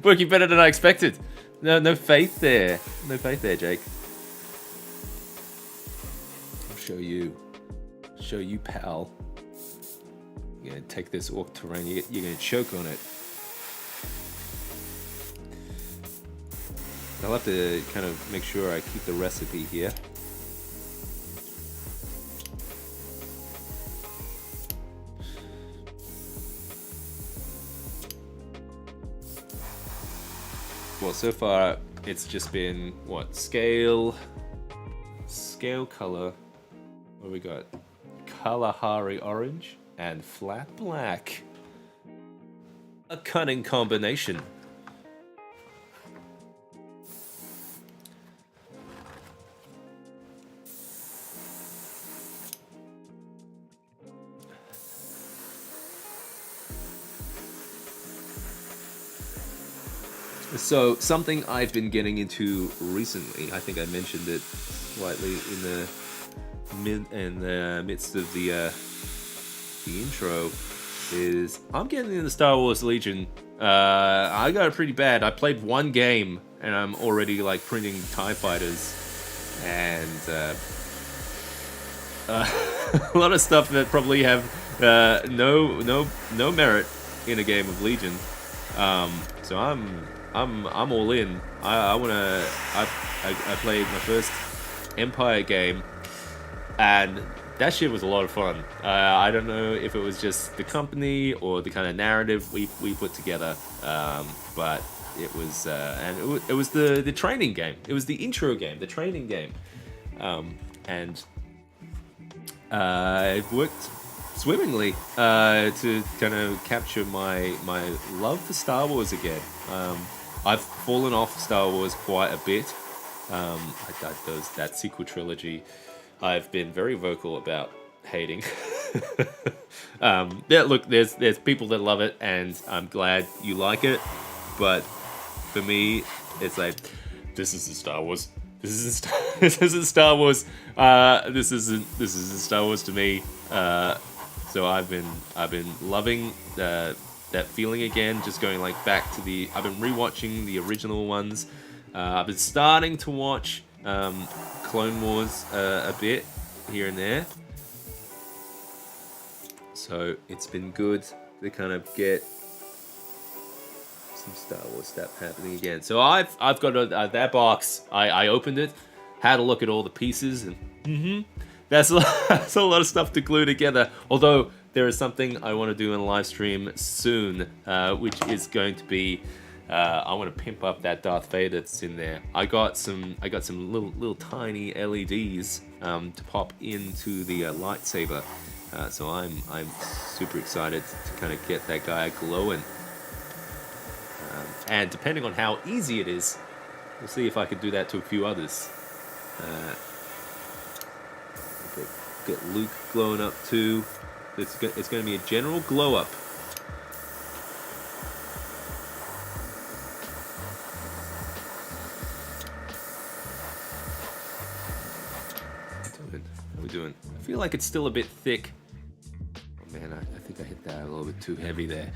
S1: Working better than I expected. No faith there. No faith there, Jake. I'll show you, pal. You're gonna take this orc terrain. You're gonna choke on it. I'll have to kind of make sure I keep the recipe here. Well, so far it's just been what? Scale color. What we got? Kalahari orange and flat black. A cunning combination. So something I've been getting into recently, I think I mentioned it slightly in the midst of the intro, is I'm getting into Star Wars Legion. I got it pretty bad. I played one game and I'm already like printing TIE fighters and a lot of stuff that probably have no merit in a game of Legion. So I'm all in. I played my first Empire game, and that shit was a lot of fun. I don't know if it was just the company or the kind of narrative we put together, but it was it was the training game. It was the intro game, the training game, and it worked swimmingly to kind of capture my love for Star Wars again. I've fallen off Star Wars quite a bit. That sequel trilogy, I've been very vocal about hating. Yeah, look, there's people that love it, and I'm glad you like it. but for me, it's like, this isn't Star Wars. This isn't Star Wars. This isn't Star Wars to me. So I've been loving that feeling again. Just going like back to I've been rewatching the original ones. I've been starting to watch Clone Wars a bit here and there. So it's been good to kind of get some Star Wars stuff happening again. So I've got that box. I opened it, had a look at all the pieces, and that's a lot of stuff to glue together. Although there is something I want to do in a live stream soon, which is going to be I want to pimp up that Darth Vader that's in there. I got some little tiny LEDs to pop into the lightsaber. So I'm super excited to kind of get that guy glowing. And depending on how easy it is, we'll see if I can do that to a few others. Get Luke glowing up too. It's going to be a general glow up. How we doing? I feel like it's still a bit thick. Oh man, I think I hit that a little bit too heavy there.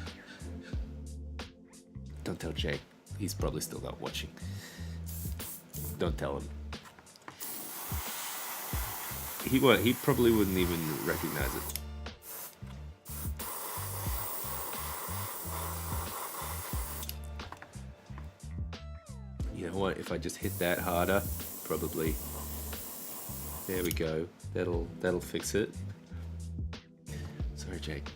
S1: Don't tell Jake. He's probably still not watching. Don't tell him. He probably wouldn't even recognize it. You know what? If I just hit that harder, probably. There we go. That'll fix it. Sorry, Jake.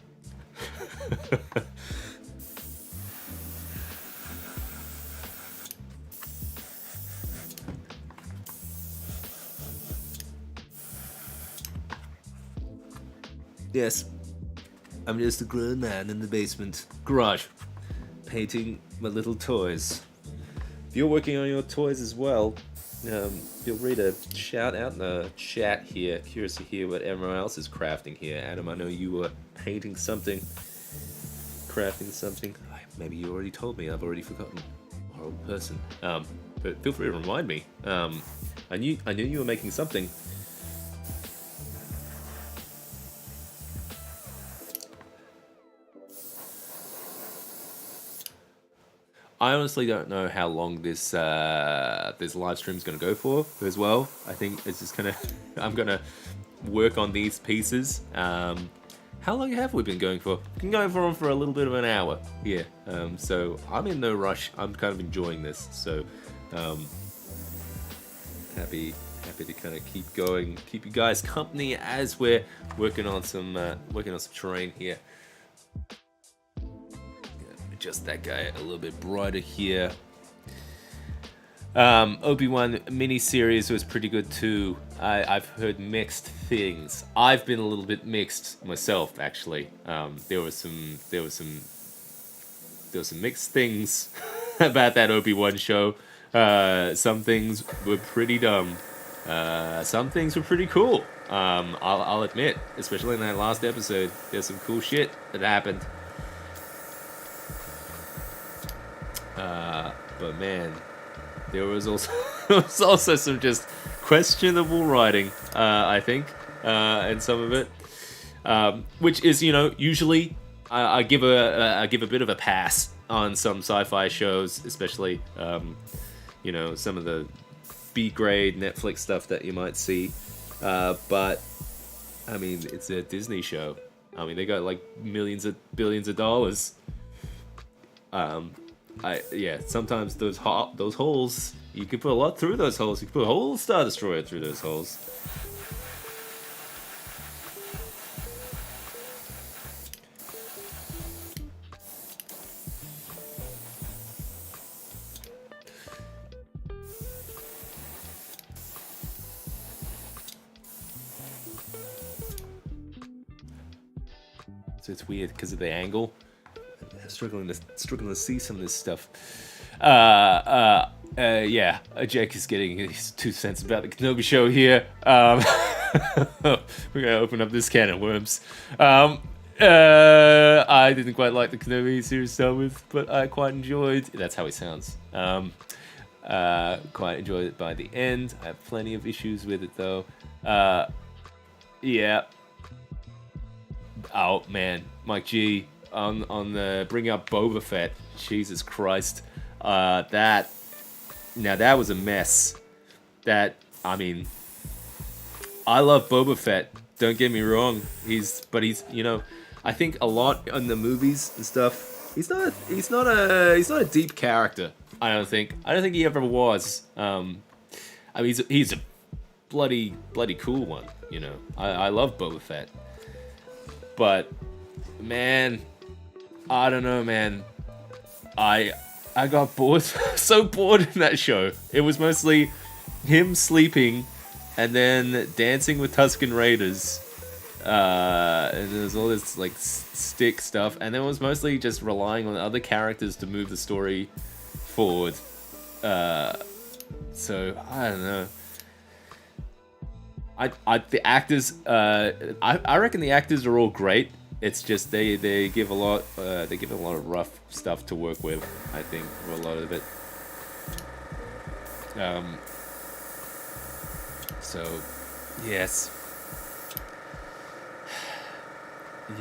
S1: Yes, I'm just a grown man in the basement garage, painting my little toys. If you're working on your toys as well, feel free to shout out in the chat here. Curious to hear what everyone else is crafting here. Adam, I know you were painting something, crafting something. Maybe you already told me. I've already forgotten. Horrible person. But feel free to remind me. I knew you were making something. I honestly don't know how long this live stream is going to go for as well. I think it's just I'm gonna work on these pieces. How long have we been going for? We've been going for a little bit of an hour. Yeah. So I'm in no rush. I'm kind of enjoying this. So happy to kind of keep going, keep you guys company as we're working on some terrain here. Just that guy a little bit brighter here. Obi-Wan miniseries was pretty good too. I've heard mixed things. I've been a little bit mixed myself, actually. There was some mixed things about that Obi-Wan show. Some things were pretty dumb. Some things were pretty cool. I'll admit, especially in that last episode, there's some cool shit that happened. But man, there was also some just questionable writing, I think, in some of it, which is, usually I give a bit of a pass on some sci-fi shows, especially some of the B-grade Netflix stuff that you might see, but I mean, it's a Disney show. I mean, they got like billions of dollars. Sometimes those holes, you can put a lot through those holes. You can put a whole Star Destroyer through those holes. So it's weird because of the angle. Struggling to see some of this stuff. Jake is getting his 2 cents about the Kenobi show here. We're gonna open up this can of worms. I I didn't quite like the Kenobi series to start with, but I quite enjoyed. That's how he sounds. Quite enjoyed it by the end. I have plenty of issues with it though. Yeah. Oh man, Mike G on the bring up Boba Fett. Jesus Christ, that was a mess. I mean, I love Boba Fett. Don't get me wrong. He's I think a lot in the movies and stuff. He's not a deep character. I don't think he ever was. I mean, he's a bloody cool one. I love Boba Fett. But man, I don't know, man. I got bored, so bored in that show. It was mostly him sleeping and then dancing with Tusken Raiders. And there's all this like stick stuff, and then it was mostly just relying on other characters to move the story forward. So I don't know. The actors, I reckon the actors are all great. It's just they give a lot of rough stuff to work with. I think for a lot of it. So yes.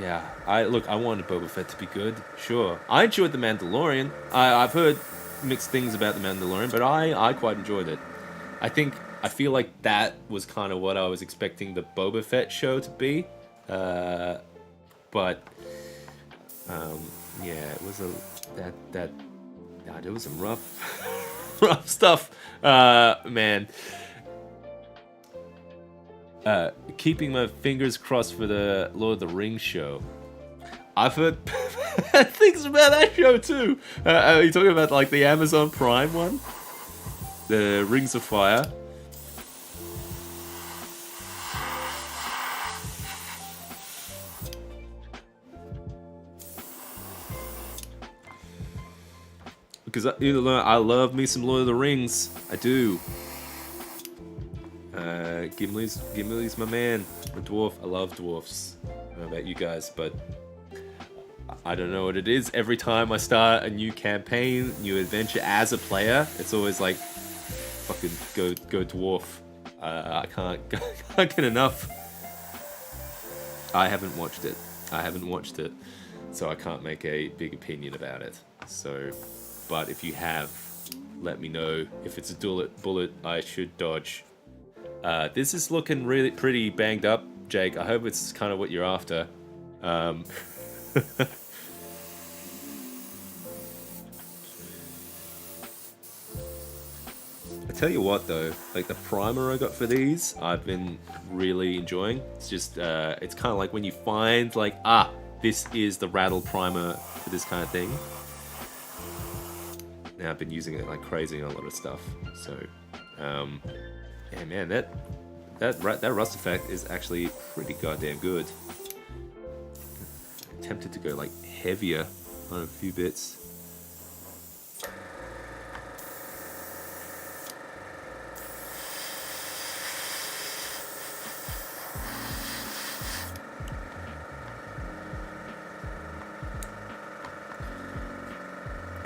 S1: Yeah, I wanted Boba Fett to be good, sure. I enjoyed The Mandalorian. I've heard mixed things about The Mandalorian, but I quite enjoyed it. I feel like that was kind of what I was expecting the Boba Fett show to be. But yeah, it was there was some rough stuff, man. Keeping my fingers crossed for the Lord of the Rings show. I've heard things about that show too. Are you talking about like the Amazon Prime one? The Rings of Fire? Because I love me some Lord of the Rings. I do. Gimli's my man. A dwarf. I love dwarfs. I don't know about you guys, but I don't know what it is. Every time I start a new campaign, new adventure as a player, it's always like, fucking go dwarf. I can't get enough. I haven't watched it, so I can't make a big opinion about it. So, but if you have, let me know if it's a bullet I should dodge. This is looking really pretty banged up, Jake. I hope it's kind of what you're after. I tell you what though, like the primer I got for these, I've been really enjoying. It's just, it's kind of like when you find like, this is the rattle primer for this kind of thing. Now I've been using it like crazy on a lot of stuff. So, yeah, man, that rust effect is actually pretty goddamn good. I'm tempted to go like heavier on a few bits.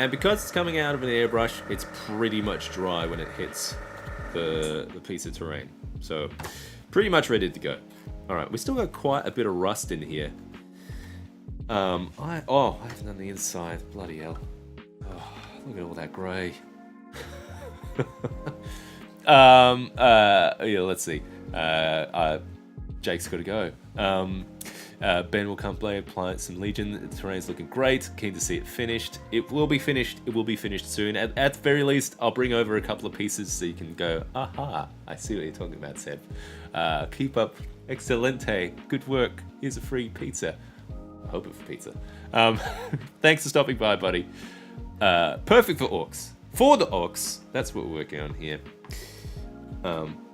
S1: And because it's coming out of an airbrush, it's pretty much dry when it hits the piece of terrain. So, pretty much ready to go. Alright, we still got quite a bit of rust in here. I haven't done the inside. Bloody hell. Oh, look at all that grey. Yeah, let's see. Jake's got to go. Ben will come play some Legion. The terrain's looking great. Keen to see it finished. It will be finished. It will be finished soon. At the very least, I'll bring over a couple of pieces so you can go, aha, I see what you're talking about, Seb. Keep up. Excelente. Good work. Here's a free pizza. I hope it's pizza. Thanks for stopping by, buddy. Perfect for orcs. For the orcs. That's what we're working on here.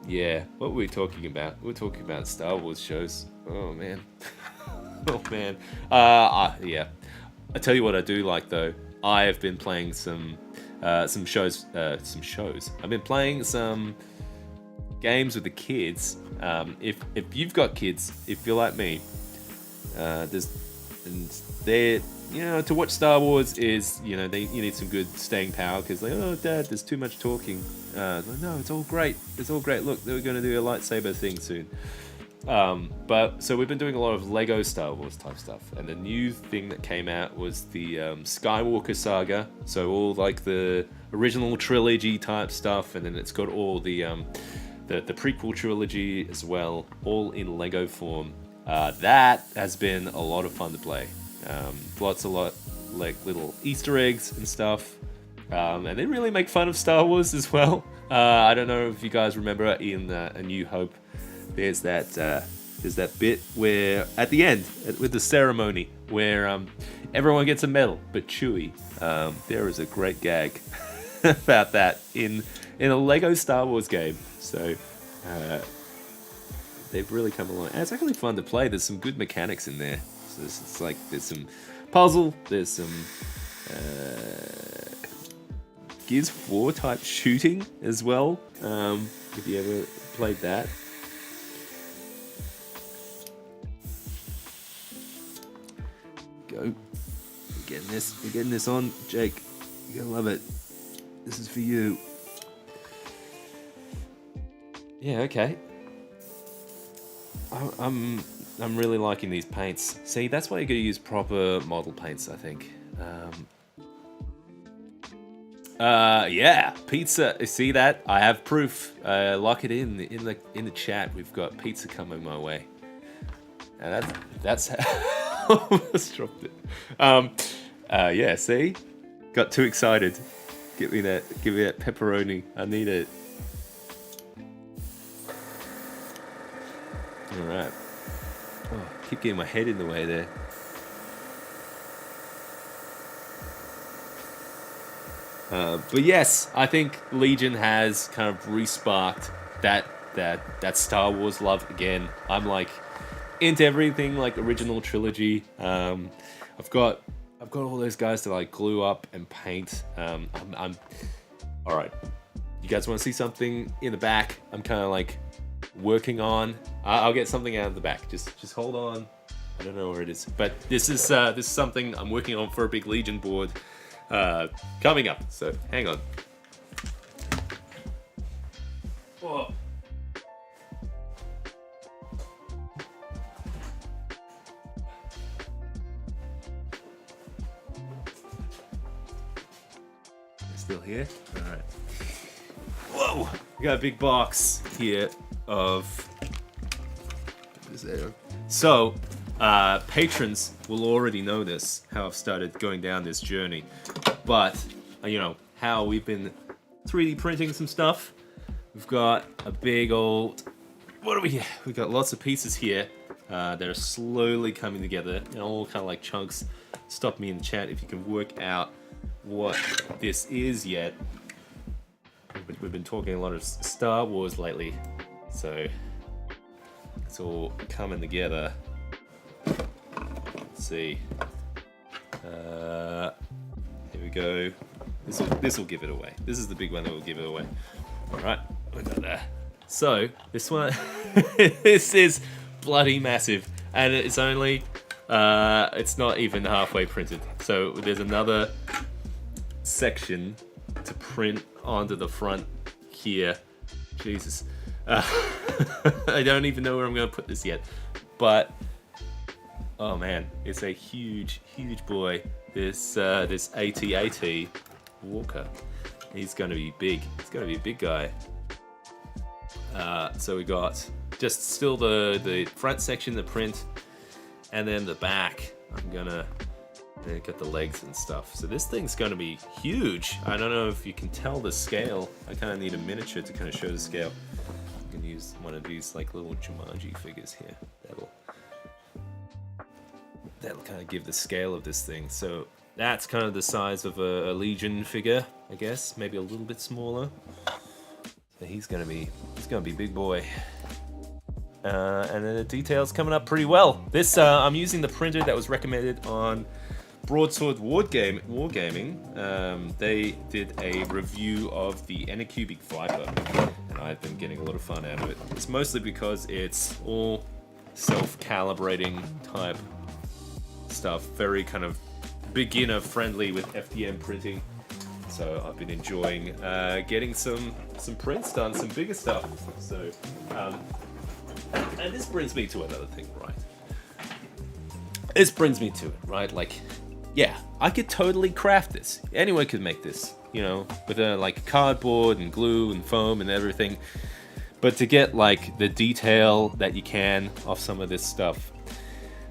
S1: Yeah, what were we talking about? We were talking about Star Wars shows. Oh, man. Oh, man. Yeah. I tell you what I do like, though. I have been playing some shows. I've been playing some games with the kids. If you've got kids, if you're like me, there's and they're, to watch Star Wars is, you need some good staying power, because like, oh Dad, there's too much talking. Like, no, it's all great. It's all great. Look, they're going to do a lightsaber thing soon. But so we've been doing a lot of Lego Star Wars type stuff, and the new thing that came out was the Skywalker saga. So all like the original trilogy type stuff, and then it's got all the prequel trilogy as well, all in Lego form. That has been a lot of fun to play. Lots like little Easter eggs and stuff, and they really make fun of Star Wars as well. I don't know if you guys remember in A New Hope. There's that bit where at the end with the ceremony where everyone gets a medal but Chewie. There is a great gag about that in a Lego Star Wars game. So they've really come along. And it's actually fun to play. There's some good mechanics in there. So it's like there's some puzzle. There's some Gears 4 type shooting as well. If you ever played that. Go. We're getting this on, Jake. You're gonna love it. This is for you. Yeah, okay. I'm really liking these paints. See, that's why you gotta use proper model paints, I think. Yeah, pizza. See that? I have proof. Lock it in the chat. We've got pizza coming my way. And that's how. Almost dropped it. Yeah, see? Got too excited. Give me that pepperoni. I need it. Alright. Oh, keep getting my head in the way there. But yes, I think Legion has kind of re-sparked that Star Wars love again. I'm like into everything like original trilogy. I've got all those guys to like glue up and paint. I'm all right. You guys want to see something in the back? I'm kind of like working on. I'll get something out of the back. Just hold on. I don't know where it is, but this is something I'm working on for a big Legion board coming up. So hang on. Whoa. Still here? Alright. Whoa! We got a big box here of... So, patrons will already know this, how I've started going down this journey. But, how we've been 3D printing some stuff. We've got a big old... What do we have? We've got lots of pieces here that are slowly coming together, all kind of like chunks. Stop me in the chat if you can work out what this is yet. We've been talking a lot of Star Wars lately, so it's all coming together. Let's see. Here we go. This will give it away. This is the big one that will give it away. All right, we got that. So this one, this is bloody massive, and it's only, it's not even halfway printed. So there's another section to print onto the front here. Jesus. I don't even know where I'm going to put this yet. But, oh man, it's a huge, huge boy. This AT-AT Walker. He's going to be big. He's going to be a big guy. So we got just still the front section, the print, and then the back. I'm going to get the legs and stuff. So this thing's going to be huge. I don't know if you can tell the scale. I kind of need a miniature to kind of show the scale. I'm going to use one of these like little Jumanji figures here. That'll kind of give the scale of this thing. So that's kind of the size of a Legion figure, I guess. Maybe a little bit smaller. So he's going to be a big boy. And then the details coming up pretty well. This I'm using the printer that was recommended on Broadsword Wargaming. They did a review of the Anycubic Viper, and I've been getting a lot of fun out of it. It's mostly because it's all self-calibrating type stuff. Very kind of beginner friendly with FDM printing. So I've been enjoying getting some prints done, some bigger stuff. So, and this brings me to another thing, right? This brings me to it, right? Like, yeah, I could totally craft this. Anyone could make this, you know, with like cardboard and glue and foam and everything. But to get like the detail that you can off some of this stuff,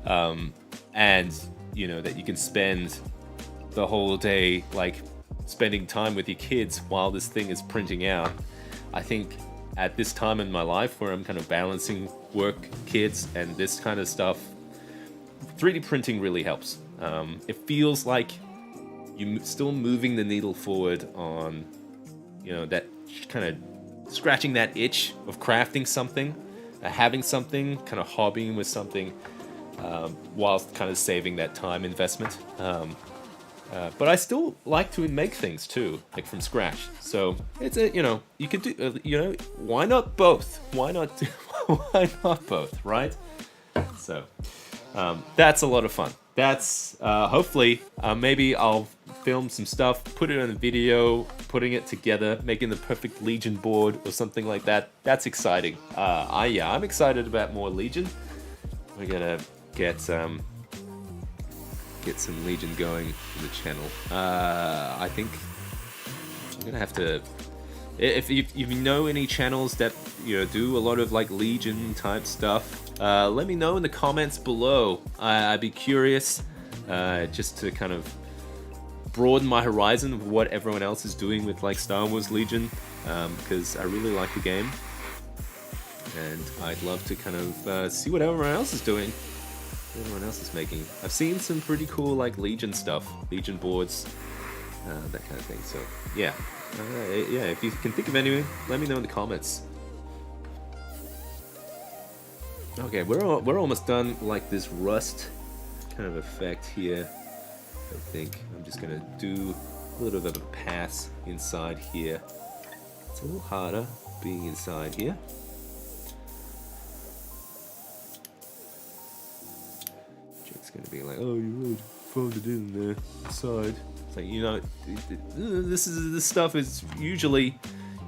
S1: and you know that you can spend the whole day like spending time with your kids while this thing is printing out. I think at this time in my life where I'm kind of balancing work, kids, and this kind of stuff, 3D printing really helps. It feels like you're still moving the needle forward on, you know, that kind of scratching that itch of crafting something, having something, kind of hobbying with something, whilst kind of saving that time investment. But I still like to make things too, like from scratch. So it's a, you know, you could do, you know, why not both? Why not both, right? So that's a lot of fun. That's hopefully maybe I'll film some stuff, put it on a video, putting it together, making the perfect Legion board or something like that. That's exciting. I'm excited about more Legion. We're gonna get some Legion going in the channel. I think I'm gonna have to. If you know any channels that, you know, do a lot of like Legion type stuff, let me know in the comments below. I'd be curious, just to kind of broaden my horizon of what everyone else is doing with like Star Wars Legion, because I really like the game, and I'd love to kind of see what everyone else is doing, what everyone else is making. I've seen some pretty cool like Legion stuff, Legion boards, that kind of thing. So yeah. Yeah, if you can think of anything, let me know in the comments. Okay, we're almost done. Like this rust kind of effect here. I think I'm just gonna do a little bit of a pass inside here. It's a little harder being inside here. Jake's gonna be like, "Oh, you really folded it in there inside." Like, you know, this stuff is usually,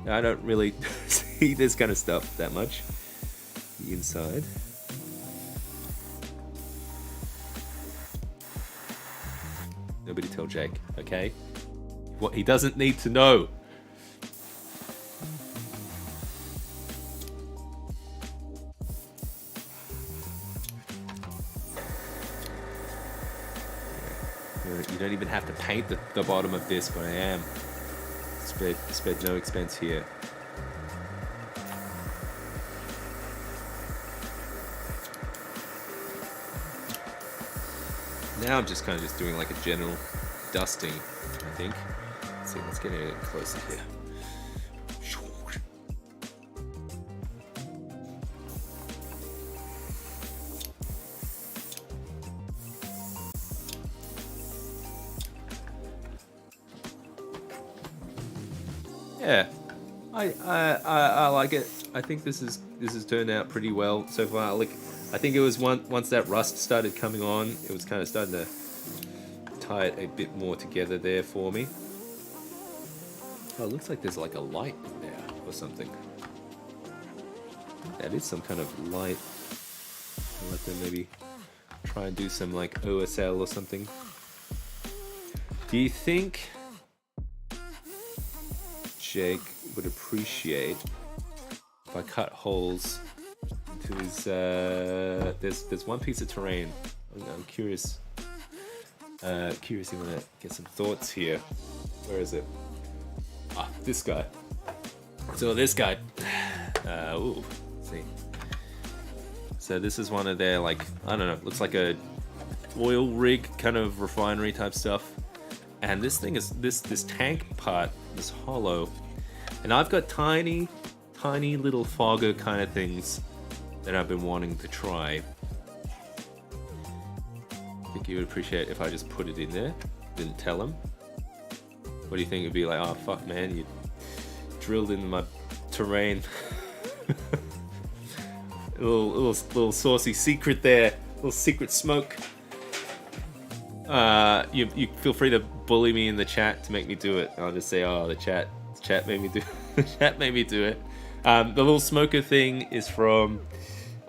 S1: I don't really see this kind of stuff that much. The inside. Nobody tell Jake, okay? What he doesn't need to know. You don't even have to paint the bottom of this, but I am. Spared no expense here. Now I'm just kind of just doing like a general dusting, I think. Let's see, let's get a little closer here. Yeah, I like it. I think this has turned out pretty well so far. Like, I think it was once that rust started coming on, it was kind of starting to tie it a bit more together there for me. Oh, it looks like there's like a light in there or something. That is some kind of light. I'll let them maybe try and do some like OSL or something. Do you think Jake would appreciate if I cut holes into his, there's one piece of terrain. I'm curious, you want to get some thoughts here. Where is it? Ah, this guy. So this guy, ooh, let's see. So this is one of their, like, I don't know, looks like a oil rig kind of refinery type stuff. And this thing is, this tank part is hollow. And I've got tiny little fogger kind of things that I've been wanting to try. I think you would appreciate if I just put it in there, didn't tell him. What do you think? It'd be like, oh fuck man, you drilled into my terrain. little saucy secret there, little secret smoke. You feel free to bully me in the chat to make me do it. I'll just say, oh, the chat made me do the chat made me do it. The little smoker thing is from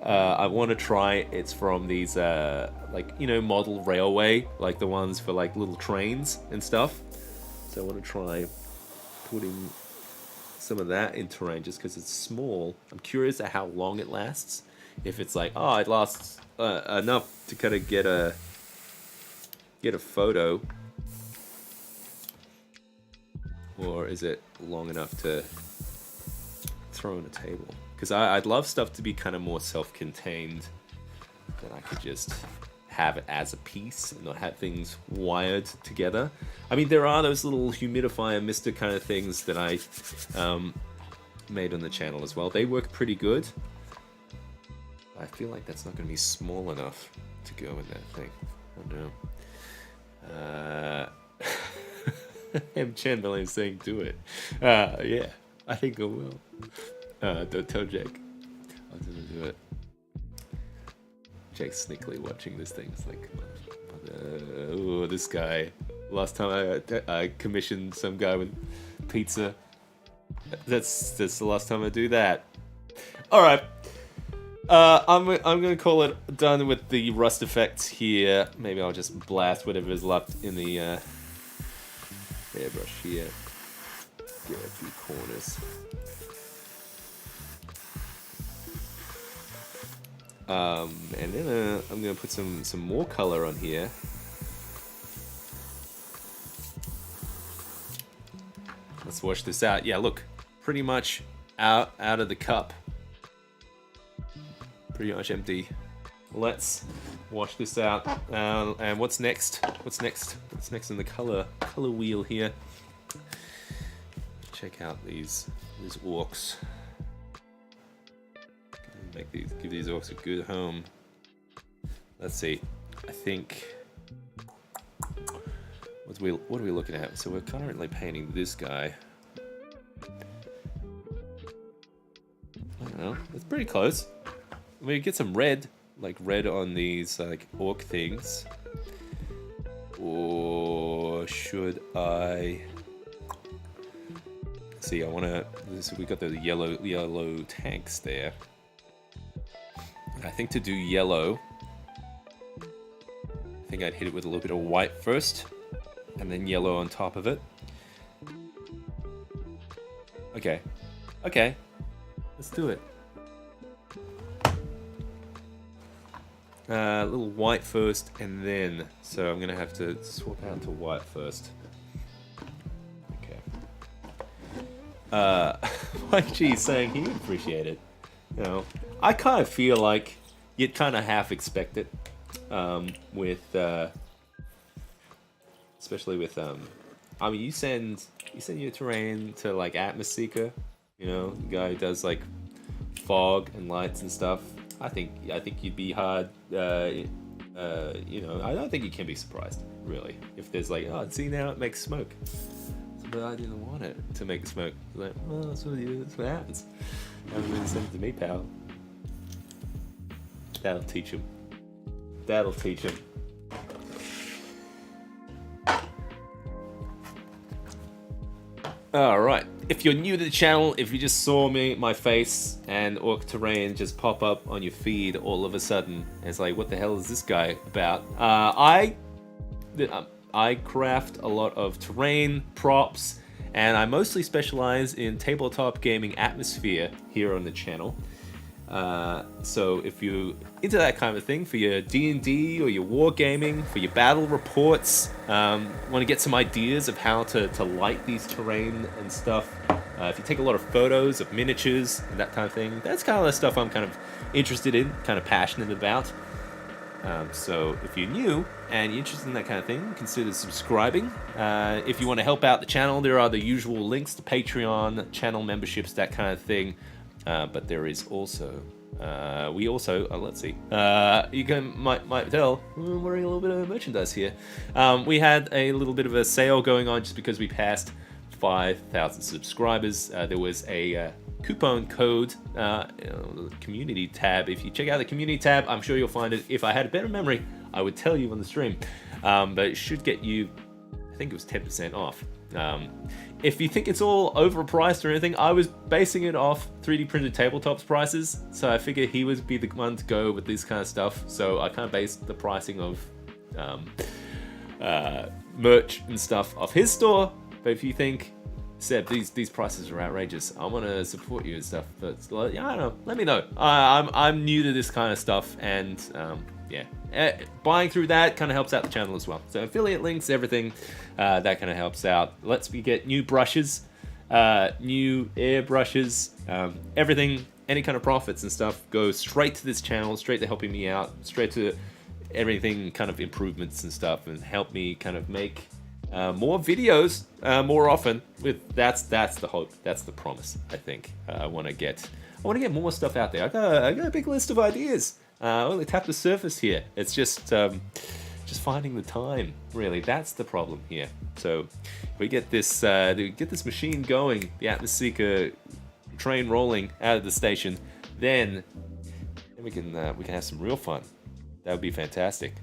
S1: I want to try. It's from these like, you know, model railway, like the ones for like little trains and stuff. So I want to try putting some of that in terrain just because it's small. I'm curious at how long it lasts. If it's like, oh, it lasts enough to kind of get a photo, or is it long enough to throw on a table? Because I'd love stuff to be kind of more self-contained, that I could just have it as a piece and not have things wired together. I mean, there are those little humidifier mister kind of things that I made on the channel as well. They work pretty good. I feel like that's not going to be small enough to go in that thing. Oh no. M. Chamberlain saying do it. Yeah, I think I will. Don't tell Jake. I'm gonna do it. Jake's sneakily watching this thing. It's like, oh, this guy. Last time I commissioned some guy with pizza. That's the last time I do that. All right. I'm gonna call it done with the rust effects here. Maybe I'll just blast whatever is left in the airbrush here. Get a few corners. And then I'm gonna put some more color on here. Let's wash this out. Yeah, look, pretty much out of the cup. Pretty much empty. Let's wash this out. And what's next? What's next in the color wheel here? Check out these orcs. Give these orcs a good home. Let's see. I think what are we looking at? So we're currently painting this guy. I don't know. It's pretty close. We get some red, like red on these like orc things. Or should I? See, I want to. We got the yellow tanks there. I think to do yellow, I think I'd hit it with a little bit of white first, and then yellow on top of it. Okay, let's do it. A little white first, and then, so I'm gonna have to swap out to white first. Okay. YG saying he would appreciate it. You know, I kind of feel like you'd kind of half expect it, with, especially with, I mean, you send your terrain to like Atmoseeker, you know, the guy who does like fog and lights and stuff. I think you'd be hard, you know, I don't think you can be surprised, really, if there's like, oh, see, now it makes smoke. But I didn't want it to make smoke. Like, well, that's what happens. Haven't been sent to me, pal. That'll teach him. That'll teach him. Alright, if you're new to the channel, if you just saw my face and Orc Terrain just pop up on your feed all of a sudden, it's like, what the hell is this guy about? I craft a lot of terrain, props, and I mostly specialize in tabletop gaming Atmosphere here on the channel. So if you're into that kind of thing for your D&D or your wargaming, for your battle reports, want to get some ideas of how to light these terrain and stuff, if you take a lot of photos of miniatures and that kind of thing, that's kind of the stuff I'm kind of interested in, kind of passionate about. So if you're new and you're interested in that kind of thing, consider subscribing. If you want to help out the channel, there are the usual links to Patreon, channel memberships, that kind of thing. But there is also, we also, let's see, you might tell, I'm wearing a little bit of merchandise here. We had a little bit of a sale going on just because we passed 5,000 subscribers. There was a coupon code, the community tab. If you check out the community tab, I'm sure you'll find it. If I had a better memory, I would tell you on the stream. but it should get you, I think it was 10% off. If you think it's all overpriced or anything, I was basing it off 3D printed tabletops prices, so I figured he would be the one to go with this kind of stuff. So I kind of based the pricing of merch and stuff off his store. But if you think, Seb, these prices are outrageous, I want to support you and stuff, but yeah, I don't know, let me know. I'm new to this kind of stuff, and buying through that kind of helps out the channel as well. So affiliate links, everything, that kind of helps out. Lets me get new brushes, new air brushes, everything, any kind of profits and stuff go straight to this channel, straight to helping me out, straight to everything kind of improvements and stuff, and help me kind of make more videos more often. With that's the hope, that's the promise. I think I want to get more stuff out there. I got a big list of ideas. Only tap the surface here. It's just finding the time. Really, that's the problem here. So if we get this machine going, the Atmoseeker train rolling out of the station, then we can have some real fun. That would be fantastic.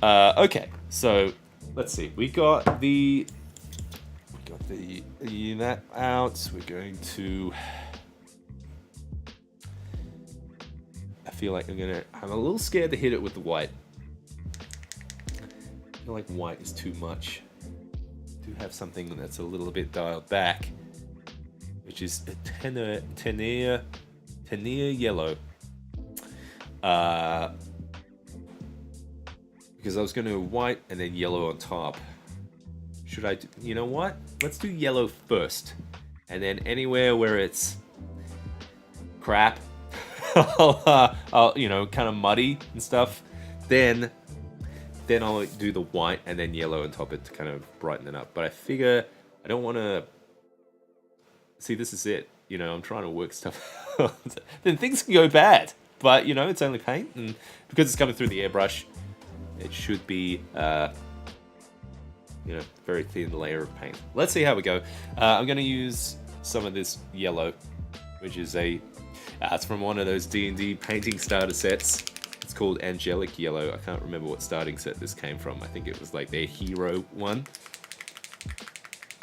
S1: Okay, so let's see. We got that out. We're going to. I feel like I'm a little scared to hit it with the white. I feel like white is too much. I do have something that's a little bit dialed back, which is a Tenier yellow. Because I was going to white and then yellow on top. Should I you know what? Let's do yellow first. And then anywhere where it's crap, I'll kind of muddy and stuff, then I'll do the white and then yellow on top it to kind of brighten it up. But I figure I don't want to see, this is it, I'm trying to work stuff out. Then things can go bad, but it's only paint, and because it's coming through the airbrush, it should be very thin layer of paint. Let's see how we go. I'm going to use some of this yellow, which is it's from one of those D&D painting starter sets. It's called Angelic Yellow. I can't remember what starting set this came from. I think it was like their hero one.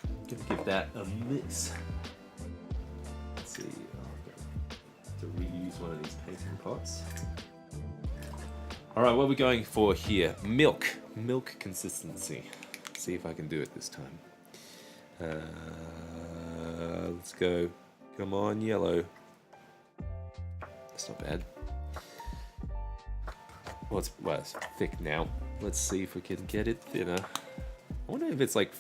S1: I'm gonna give that a mix. Let's see. I have to reuse one of these painting pots. All right, what are we going for here? Milk consistency. Let's see if I can do it this time. Let's go. Come on, yellow. That's not bad. Well, it's thick now. Let's see if we can get it thinner. I wonder if it's like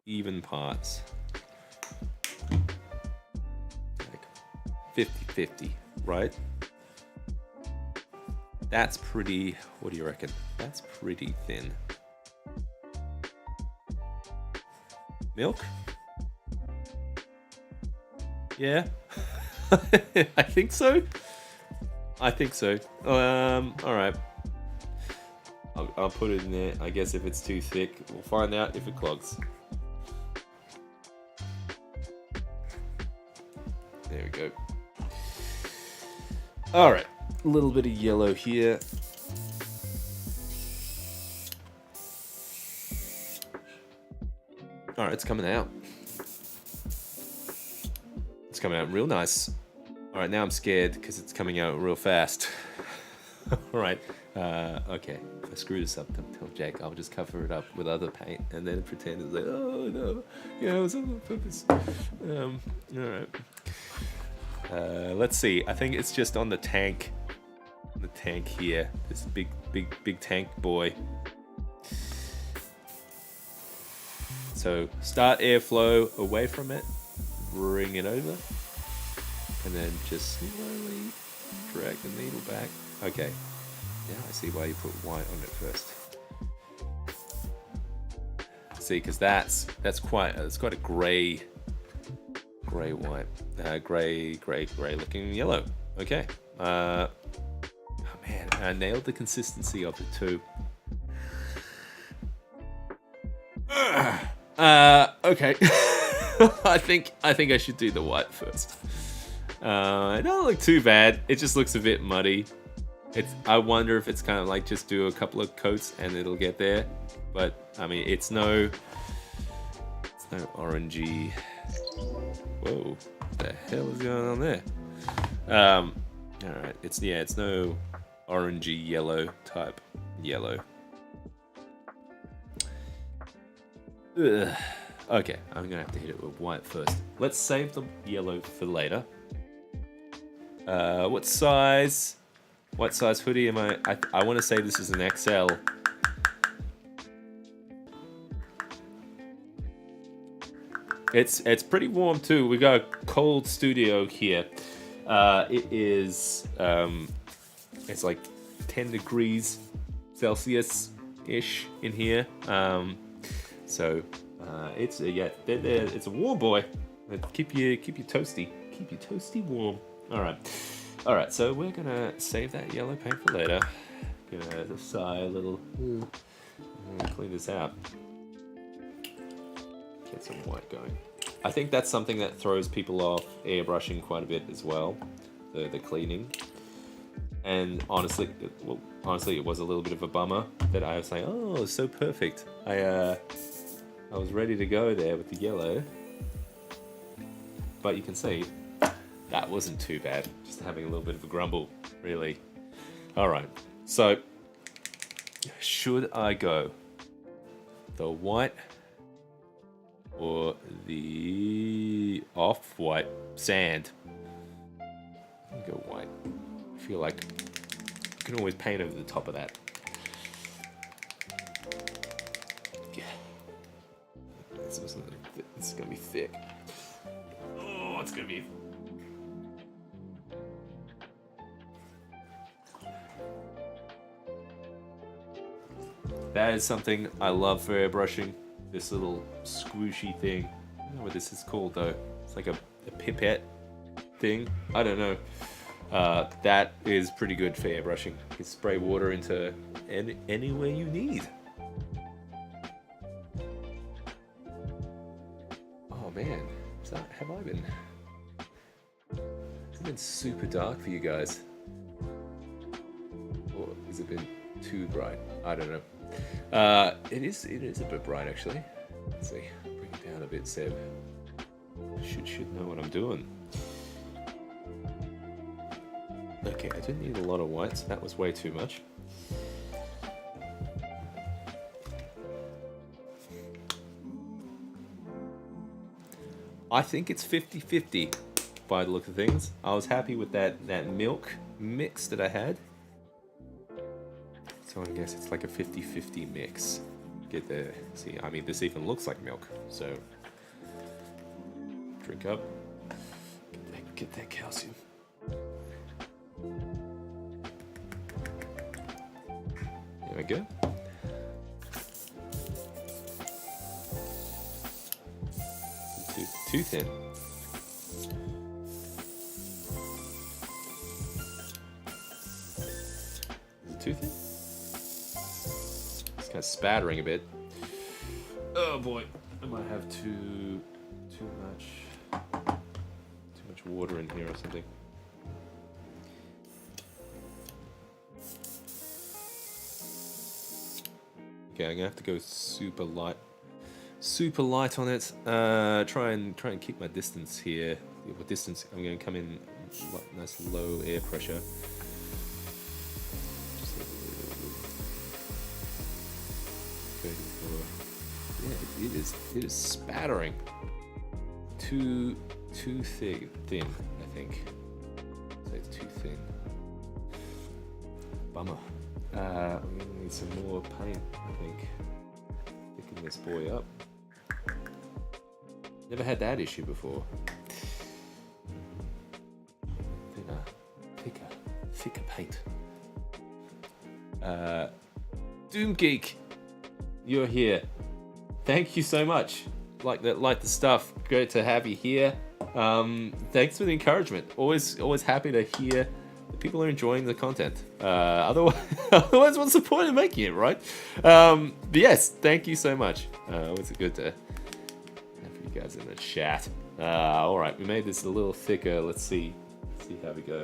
S1: even parts. Like 50-50, right? That's pretty, what do you reckon? That's pretty thin. Milk? Yeah. I think so. All right. I'll put it in there. I guess if it's too thick, we'll find out if it clogs. There we go. All right. A little bit of yellow here. All right, it's coming out. It's coming out real nice. All right, now I'm scared because it's coming out real fast. All right, okay. If I screw this up, don't tell Jake. I'll just cover it up with other paint and then pretend it's like, oh no, it was on purpose. All right. Let's see. I think it's just on the tank. The tank here. This big tank boy. So start airflow away from it. Bring it over. And then just slowly drag the needle back. Okay, now I see why you put white on it first. See, because that's quite a gray white, gray looking yellow. Okay. Oh man, I nailed the consistency of it too. Okay. I think I should do the white first. It don't look too bad. It just looks a bit muddy. I wonder if it's kind of like just do a couple of coats and it'll get there. But I mean, it's no orangey. Whoa, what the hell is going on there? All right, it's no orangey yellow type yellow. Ugh. Okay, I'm gonna have to hit it with white first. Let's save the yellow for later. What size? What size hoodie am I? I want to say this is an XL. It's pretty warm too. We got a cold studio here. It is it's like 10 degrees Celsius ish in here. So it's it's a warm boy. Keep you toasty. Keep you toasty warm. All right. So we're gonna save that yellow paint for later. Gonna sigh a little. Clean this out. Get some white going. I think that's something that throws people off airbrushing quite a bit as well. The cleaning. And honestly, it was a little bit of a bummer that I was like, oh, it's so perfect. I was ready to go there with the yellow, but you can see that wasn't too bad. Just having a little bit of a grumble, really. All right, so should I go the white or the off-white sand? I'll go white. I feel like you can always paint over the top of that. Yeah. This is gonna be thick. Oh, it's gonna be. That is something I love for airbrushing. This little squishy thing. I don't know what this is called though. It's like a pipette thing. I don't know. That is pretty good for airbrushing. You can spray water into anywhere you need. Oh man, have I been? Has it been super dark for you guys? Or has it been too bright? I don't know. It is a bit bright actually. Let's see, bring it down a bit, Seb. Should know what I'm doing. Okay, I didn't need a lot of whites. That was way too much. I think it's 50-50 by the look of things. I was happy with that milk mix that I had. So I guess it's like a 50-50 mix. Get the, see, I mean, this even looks like milk. So drink up. Get that calcium. There we go. Too thin. Is it too thin? It's kind of spattering a bit. Oh boy, I might have too much water in here or something. Okay, I'm gonna have to go super light on it. Try and keep my distance here. What distance? I'm gonna come in nice low air pressure. Yeah, it is spattering. Too thin, I think. So it's too thin. Bummer. I'm gonna need some more paint, I think. Picking this boy up. Never had that issue before. Thicker paint. Doom Geek, you're here. Thank you so much. Like the stuff. Great to have you here. Thanks for the encouragement. Always happy to hear that people are enjoying the content. Otherwise, what's the point of making it, right? But yes, thank you so much. Always good to have you guys in the chat. All right, we made this a little thicker. Let's see how we go.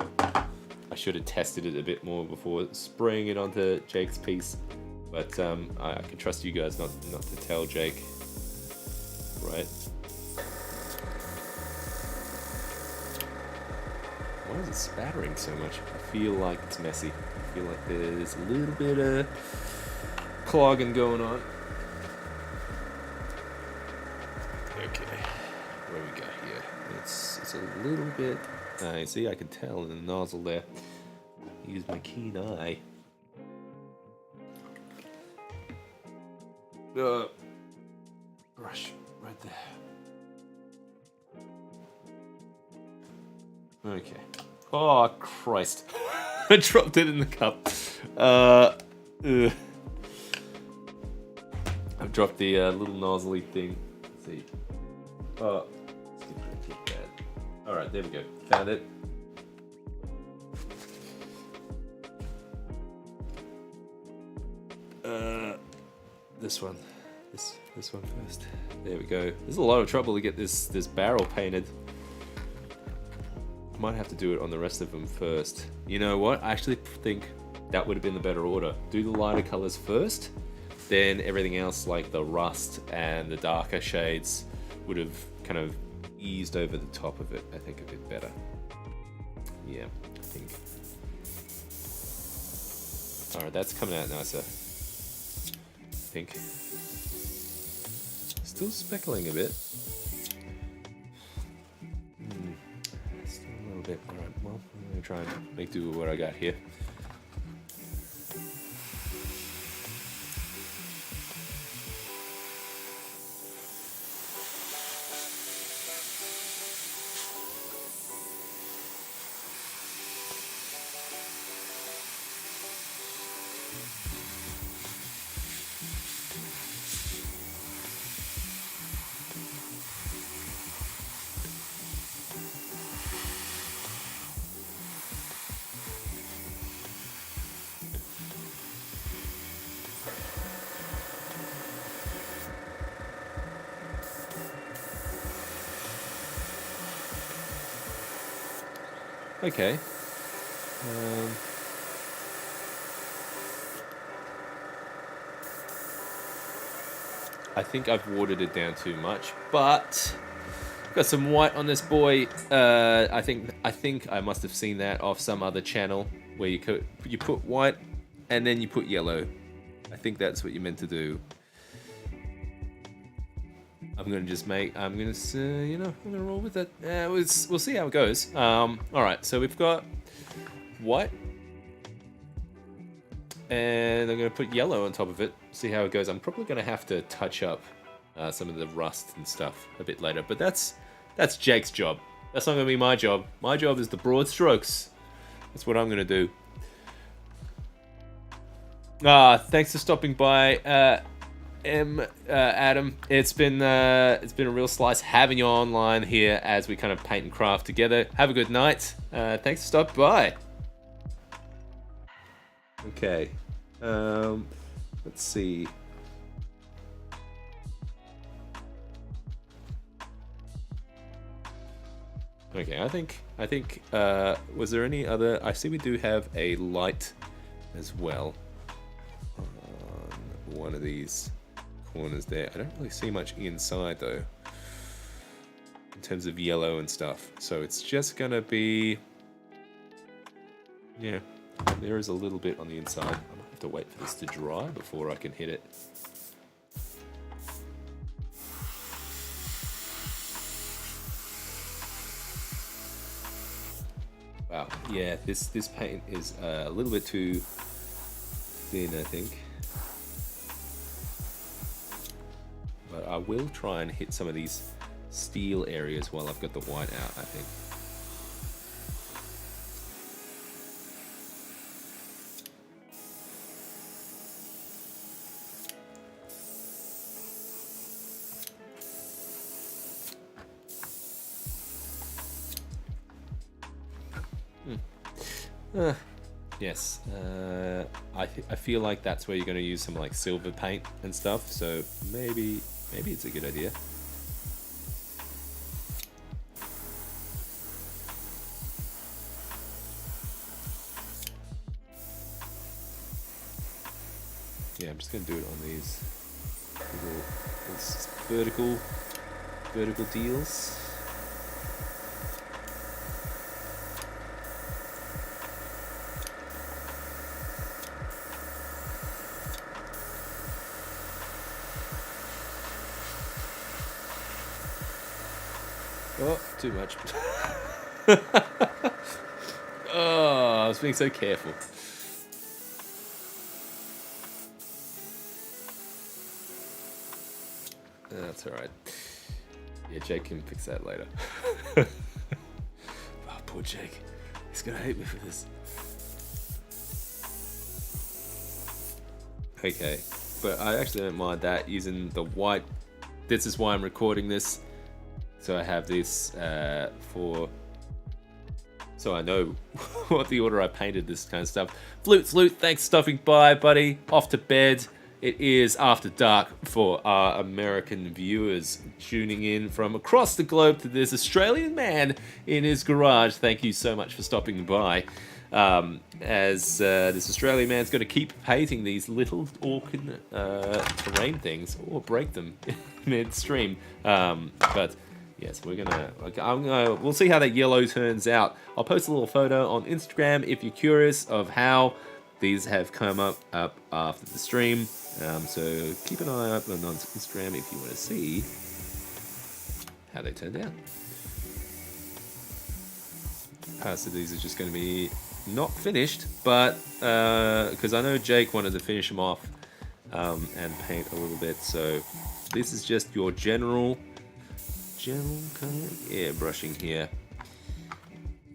S1: I should have tested it a bit more before spraying it onto Jake's piece. But I can trust you guys not to tell Jake, right? Why is it spattering so much? I feel like it's messy. I feel like there's a little bit of clogging going on. Okay, what do we got here? It's a little bit. You see, I can tell in the nozzle there. Use my keen eye. Brush right there. Okay. Oh Christ! I dropped it in the cup. I've dropped the little nozzly thing. Let's see. Oh, let's get that. All right, there we go. Found it. This one. This one first. There we go. There's a lot of trouble to get this barrel painted. I might have to do it on the rest of them first. You know what? I actually think that would have been the better order. Do the lighter colors first, then everything else like the rust and the darker shades would have kind of eased over the top of it, I think, a bit better. Yeah, I think. Alright, that's coming out nicer. I think. Still speckling a bit. Still a little bit. Alright, well, I'm going to try and make do with what I got here. Okay. I think I've watered it down too much, but got some white on this boy. I think I must have seen that off some other channel where you put white and then you put yellow. I think that's what you're meant to do. I'm gonna roll with it. We'll see how it goes. All right, so we've got white, and I'm gonna put yellow on top of it. See how it goes. I'm probably gonna have to touch up some of the rust and stuff a bit later, but that's Jake's job. That's not gonna be my job. My job is the broad strokes. That's what I'm gonna do. Thanks for stopping by. Adam, it's been a real slice having you online here as we kind of paint and craft together. Have a good night. Thanks for stopping by. Okay, let's see. Okay, I think was there any other? I see we do have a light as well on one of these corners there. I don't really see much inside though in terms of yellow and stuff, so it's just gonna be, yeah, there is a little bit on the inside. I might have to wait for this to dry before I can hit it. Wow, yeah, this paint is a little bit too thin, I think. But I will try and hit some of these steel areas while I've got the white out, I think. Yes, I feel like that's where you're going to use some like silver paint and stuff, so maybe it's a good idea. I'm just gonna do it on these little vertical deals. Oh, too much. Oh, I was being so careful. That's alright. Yeah, Jake can fix that later. Oh, poor Jake. He's gonna hate me for this. Okay, but I actually don't mind that using the white. This is why I'm recording this. So I have this so I know what the order I painted this kind of stuff. Flute, thanks for stopping by, buddy. Off to bed. It is after dark for our American viewers tuning in from across the globe to this Australian man in his garage. Thank you so much for stopping by. As this Australian man's going to keep painting these little Orkin terrain things or break them midstream. But yes, we'll see how that yellow turns out. I'll post a little photo on Instagram if you're curious of how these have come up after the stream. So keep an eye out on Instagram if you want to see how they turned out. So these are just going to be not finished, but because I know Jake wanted to finish them off and paint a little bit. So this is just your general kind of airbrushing here.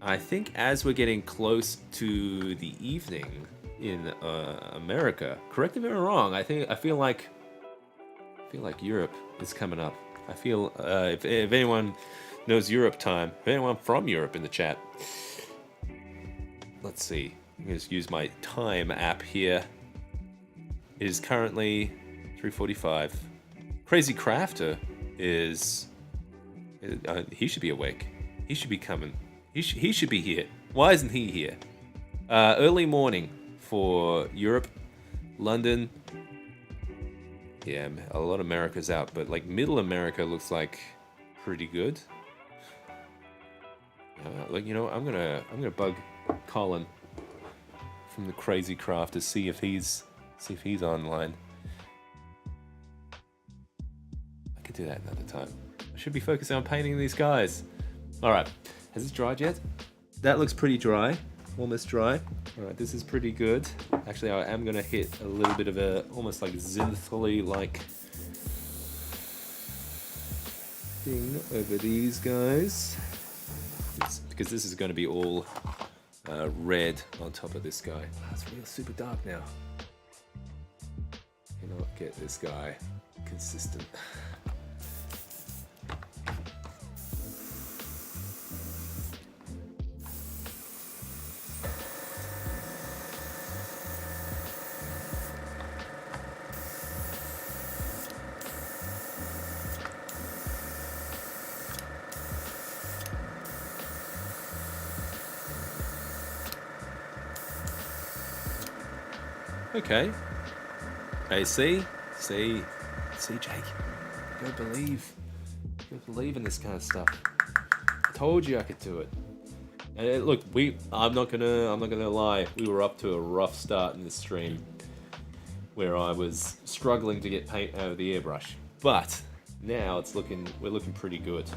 S1: I think as we're getting close to the evening in America, correct me if I'm wrong, I feel like Europe is coming up. I feel if anyone knows Europe time, if anyone from Europe in the chat. Let's see. I'm gonna just use my time app here. It is currently 3:45. Crazy Crafter is. He should be awake. He should be coming. He should be here. Why isn't he here? Early morning for Europe, London. Yeah, a lot of America's out, but like Middle America looks like pretty good. Like, you know, I'm gonna bug Colin from the Crazy Craft to see if he's online. I could do that another time. I should be focusing on painting these guys. All right, has this dried yet? That looks pretty dry, almost dry. All right, this is pretty good. Actually, I am gonna hit a little bit of a almost like zinthally like thing over these guys. Because this is going to be all red on top of this guy. It's real super dark now. Cannot get this guy consistent. Okay. Hey, see, Jake. Go believe in this kind of stuff. I told you I could do it. And look, I'm not gonna lie. We were up to a rough start in this stream, where I was struggling to get paint out of the airbrush. But now we're looking pretty good.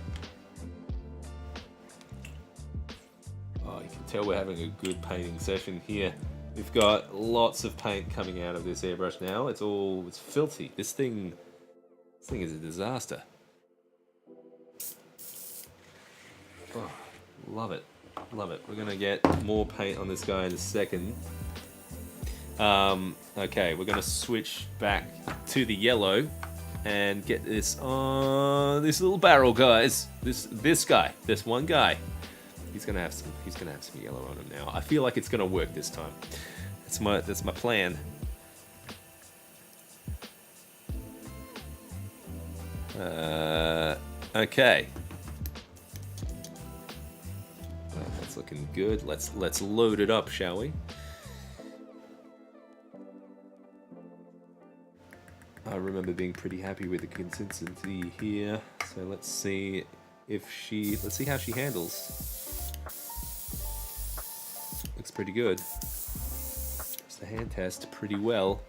S1: Oh, you can tell we're having a good painting session here. We've got lots of paint coming out of this airbrush now. It's filthy. This thing is a disaster. Oh, love it. We're gonna get more paint on this guy in a second. Okay, we're gonna switch back to the yellow and get this on this little barrel, guys. This one guy. He's gonna have some yellow on him now. I feel like it's gonna work this time. That's my plan. Okay. Well, that's looking good. Let's load it up, shall we? remember being pretty happy with the consistency here. So let's see how she handles. Looks pretty good. It's the hand test pretty well.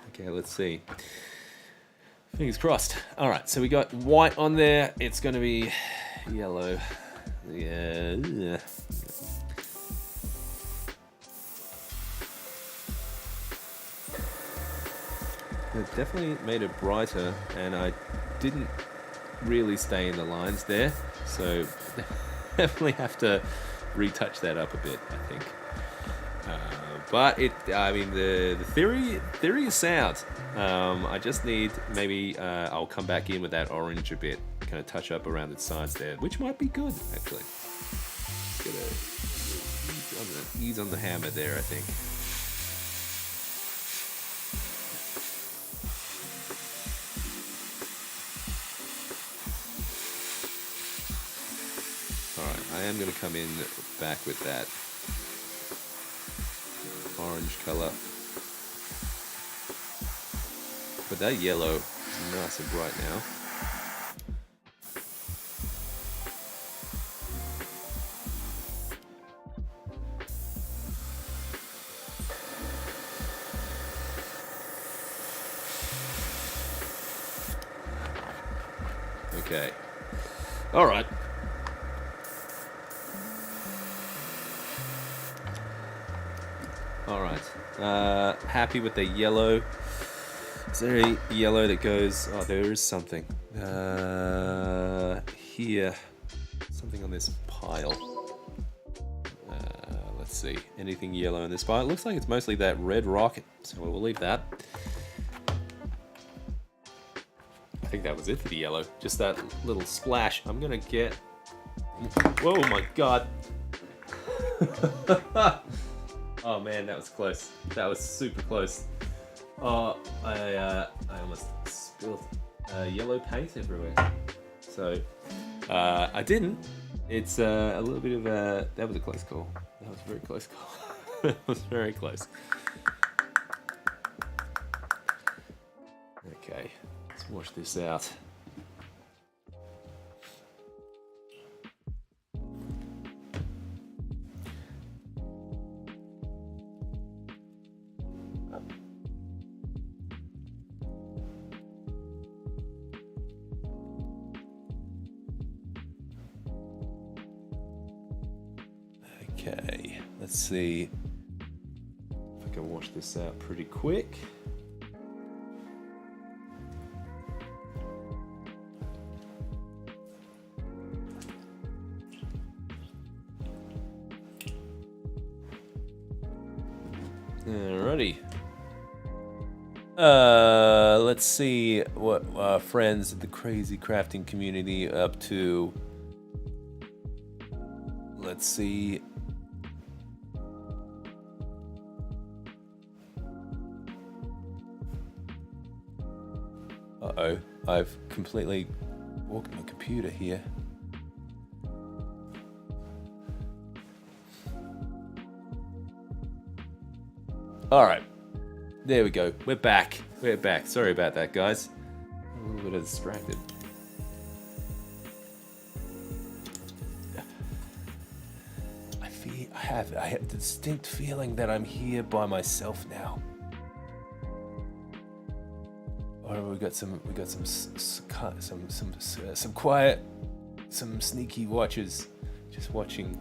S1: Okay, let's see. Fingers crossed. All right, so we got white on there. It's going to be yellow. Yeah. It definitely made it brighter, and I didn't really stay in the lines there, so definitely have to retouch that up a bit, I think. But the theory is sound. I just need, maybe I'll come back in with that orange a bit, kind of touch up around the sides there, which might be good, actually. Just gotta ease on the hammer there, I think. I am going to come in back with that orange color. But that yellow is nice and bright now. Okay. All right. Alright, happy with the yellow. Is there a yellow that goes... Oh, there is something. Here. Something on this pile. Let's see. Anything yellow in this pile? It looks like it's mostly that red rock, so we'll leave that. I think that was it for the yellow. Just that little splash. I'm gonna get... Whoa, my god. Oh man, that was close. That was super close. Oh, I almost spilled yellow paint everywhere. So, I didn't. It's a little bit of a... That was a close call. That was a very close call. That was very close. Okay, let's wash this out. Okay, let's see if I can wash this out pretty quick. Alrighty. Let's see what our friends at the Crazy Crafting community are up to. Let's see. Uh-oh, I've completely walked my computer here. Alright, there we go. We're back. We're back. Sorry about that, guys. A little bit distracted. I have a distinct feeling that I'm here by myself now. Or we got some quiet, some sneaky watchers, just watching,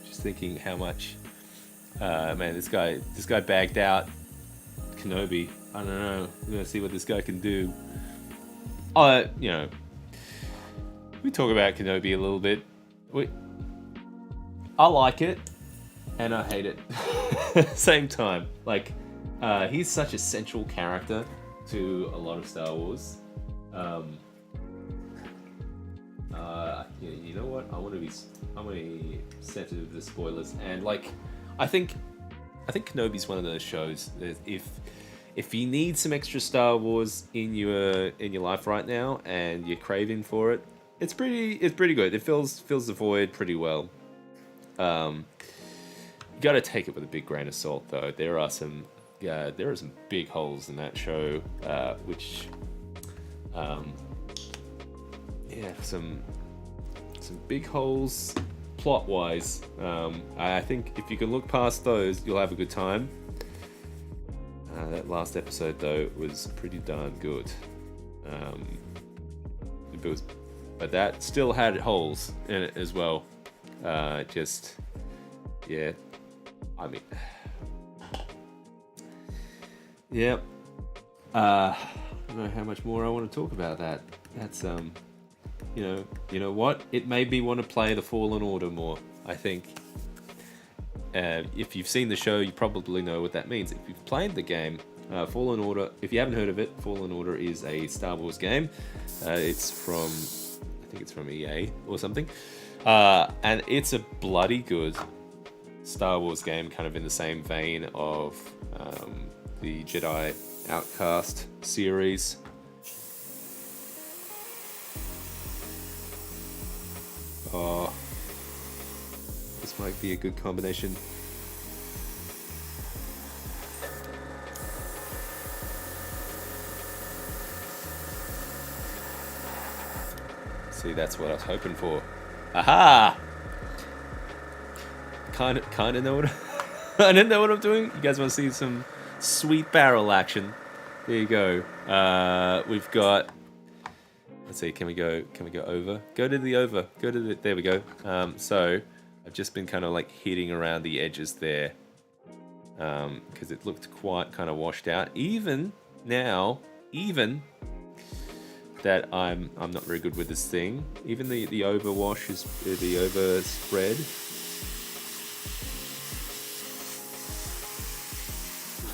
S1: just thinking how much. Man, this guy bagged out Kenobi. I don't know. We're gonna see what this guy can do. We talk about Kenobi a little bit. I like it, and I hate it. Same time. Like, he's such a central character to a lot of Star Wars. You know what? I'm gonna be sensitive to the spoilers, and like, I think Kenobi's one of those shows that if you need some extra Star Wars in your life right now, and you're craving for it, it's pretty good. It fills the void pretty well. You gotta take it with a big grain of salt, though. There are some there are some big holes in that show, which, yeah, some big holes plot-wise. I think if you can look past those, you'll have a good time. That last episode, though, was pretty darn good. But that still had holes in it as well. Yeah, I mean, yeah. I don't know how much more I want to talk about that. That's you know what? It made me want to play the Fallen Order more, I think. If you've seen the show, you probably know what that means. If you've played the game, Fallen Order, if you haven't heard of it, Fallen Order is a Star Wars game. It's from, I think it's from EA or something. And it's a bloody good Star Wars game, kind of in the same vein of the Jedi Outcast series. Oh, this might be a good combination. See, that's what I was hoping for. Aha! Kind of know what I didn't know what I'm doing. You guys want to see some sweet barrel action? There you go. We've got. Let's see. Can we go over? Go to the over. Go to the. There we go. So I've just been kind of like hitting around the edges there, because it looked quite kind of washed out. Even now, that I'm not very good with this thing. Even the overwash is the overspread.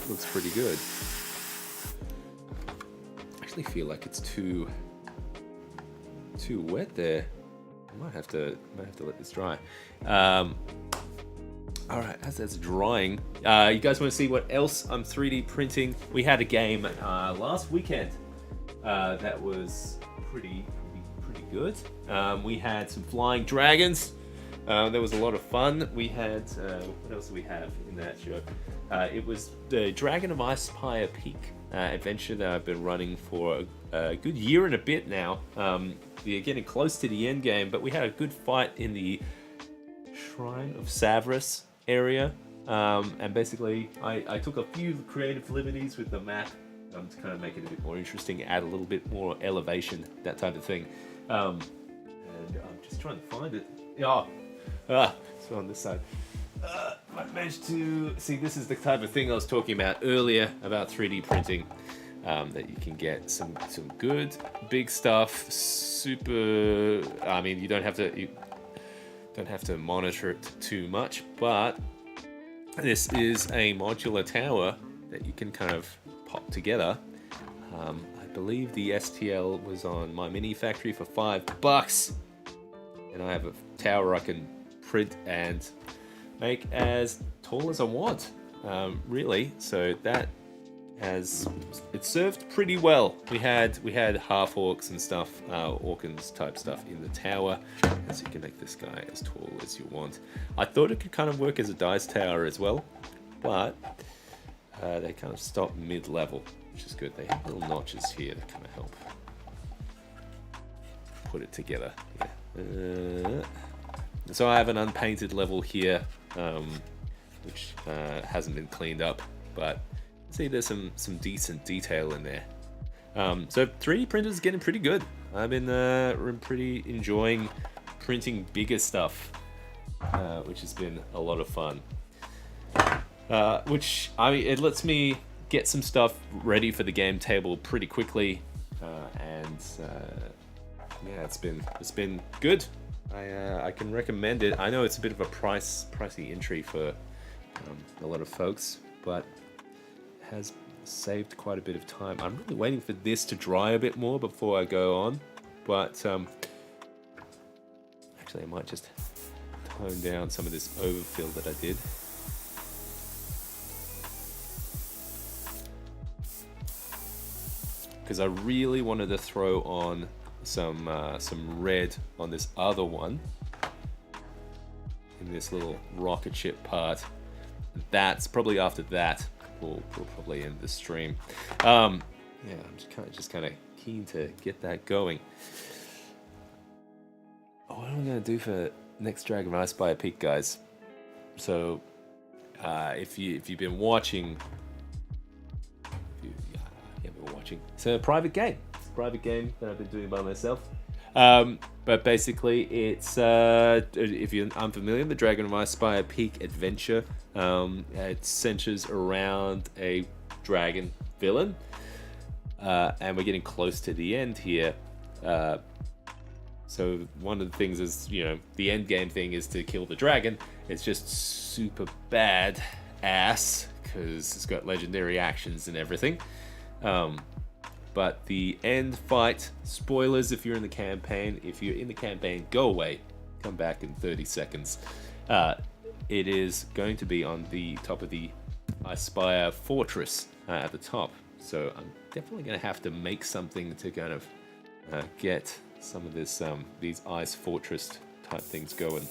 S1: Looks pretty good. I actually feel like it's too wet there. I might have to let this dry. All right, as that's drying, you guys want to see what else I'm 3D printing? We had a game last weekend that was pretty good. We had some flying dragons. There was a lot of fun. We had what else do we have in that show? It was the Dragon of Icespire Peak adventure that I've been running for a good year and a bit now. We're getting close to the end game, but we had a good fight in the Shrine of Savras area. And basically, I took a few creative liberties with the map to kind of make it a bit more interesting, add a little bit more elevation, that type of thing. And I'm just trying to find it. It's on this side. I managed to see, this is the type of thing I was talking about earlier about 3D printing, that you can get some good big stuff. Super. I mean, you don't have to monitor it too much, but this is a modular tower that you can kind of pop together. I believe the STL was on My Mini Factory for $5, and I have a tower I can print and make as tall as I want, really. So that it served pretty well. We had half orcs and stuff, Orkans type stuff in the tower, and so you can make this guy as tall as you want. I thought it could kind of work as a dice tower as well, but they kind of stop mid-level, which is good. They have little notches here that kind of help put it together. Yeah. So I have an unpainted level here, which hasn't been cleaned up, but see, there's some decent detail in there. So 3D printers is getting pretty good. I've been pretty enjoying printing bigger stuff, which has been a lot of fun. It lets me get some stuff ready for the game table pretty quickly, and yeah, it's been good. I can recommend it. I know it's a bit of a pricey entry for a lot of folks, but it has saved quite a bit of time. I'm really waiting for this to dry a bit more before I go on, but actually I might just tone down some of this overfill that I did. Because I really wanted to throw on some red on this other one in this little rocket ship part. That's probably after that we'll probably end the stream. Yeah, I'm just kind of keen to get that going. What am I going to do for next Dragon Ice by a Peak, guys? So, if you've been watching, it's a private game. It's a private game that I've been doing by myself. But basically, it's if you're unfamiliar, the Dragon of Ice Spire Peak Adventure. It centers around a dragon villain, and we're getting close to the end here. So one of the things is, the end game thing is to kill the dragon. It's just super bad ass because it's got legendary actions and everything. But the end fight, spoilers if you're in the campaign. If you're in the campaign, go away. Come back in 30 seconds. It is going to be on the top of the Ispire Fortress at the top. So I'm definitely going to have to make something to kind of get some of this these Ice Fortress type things going.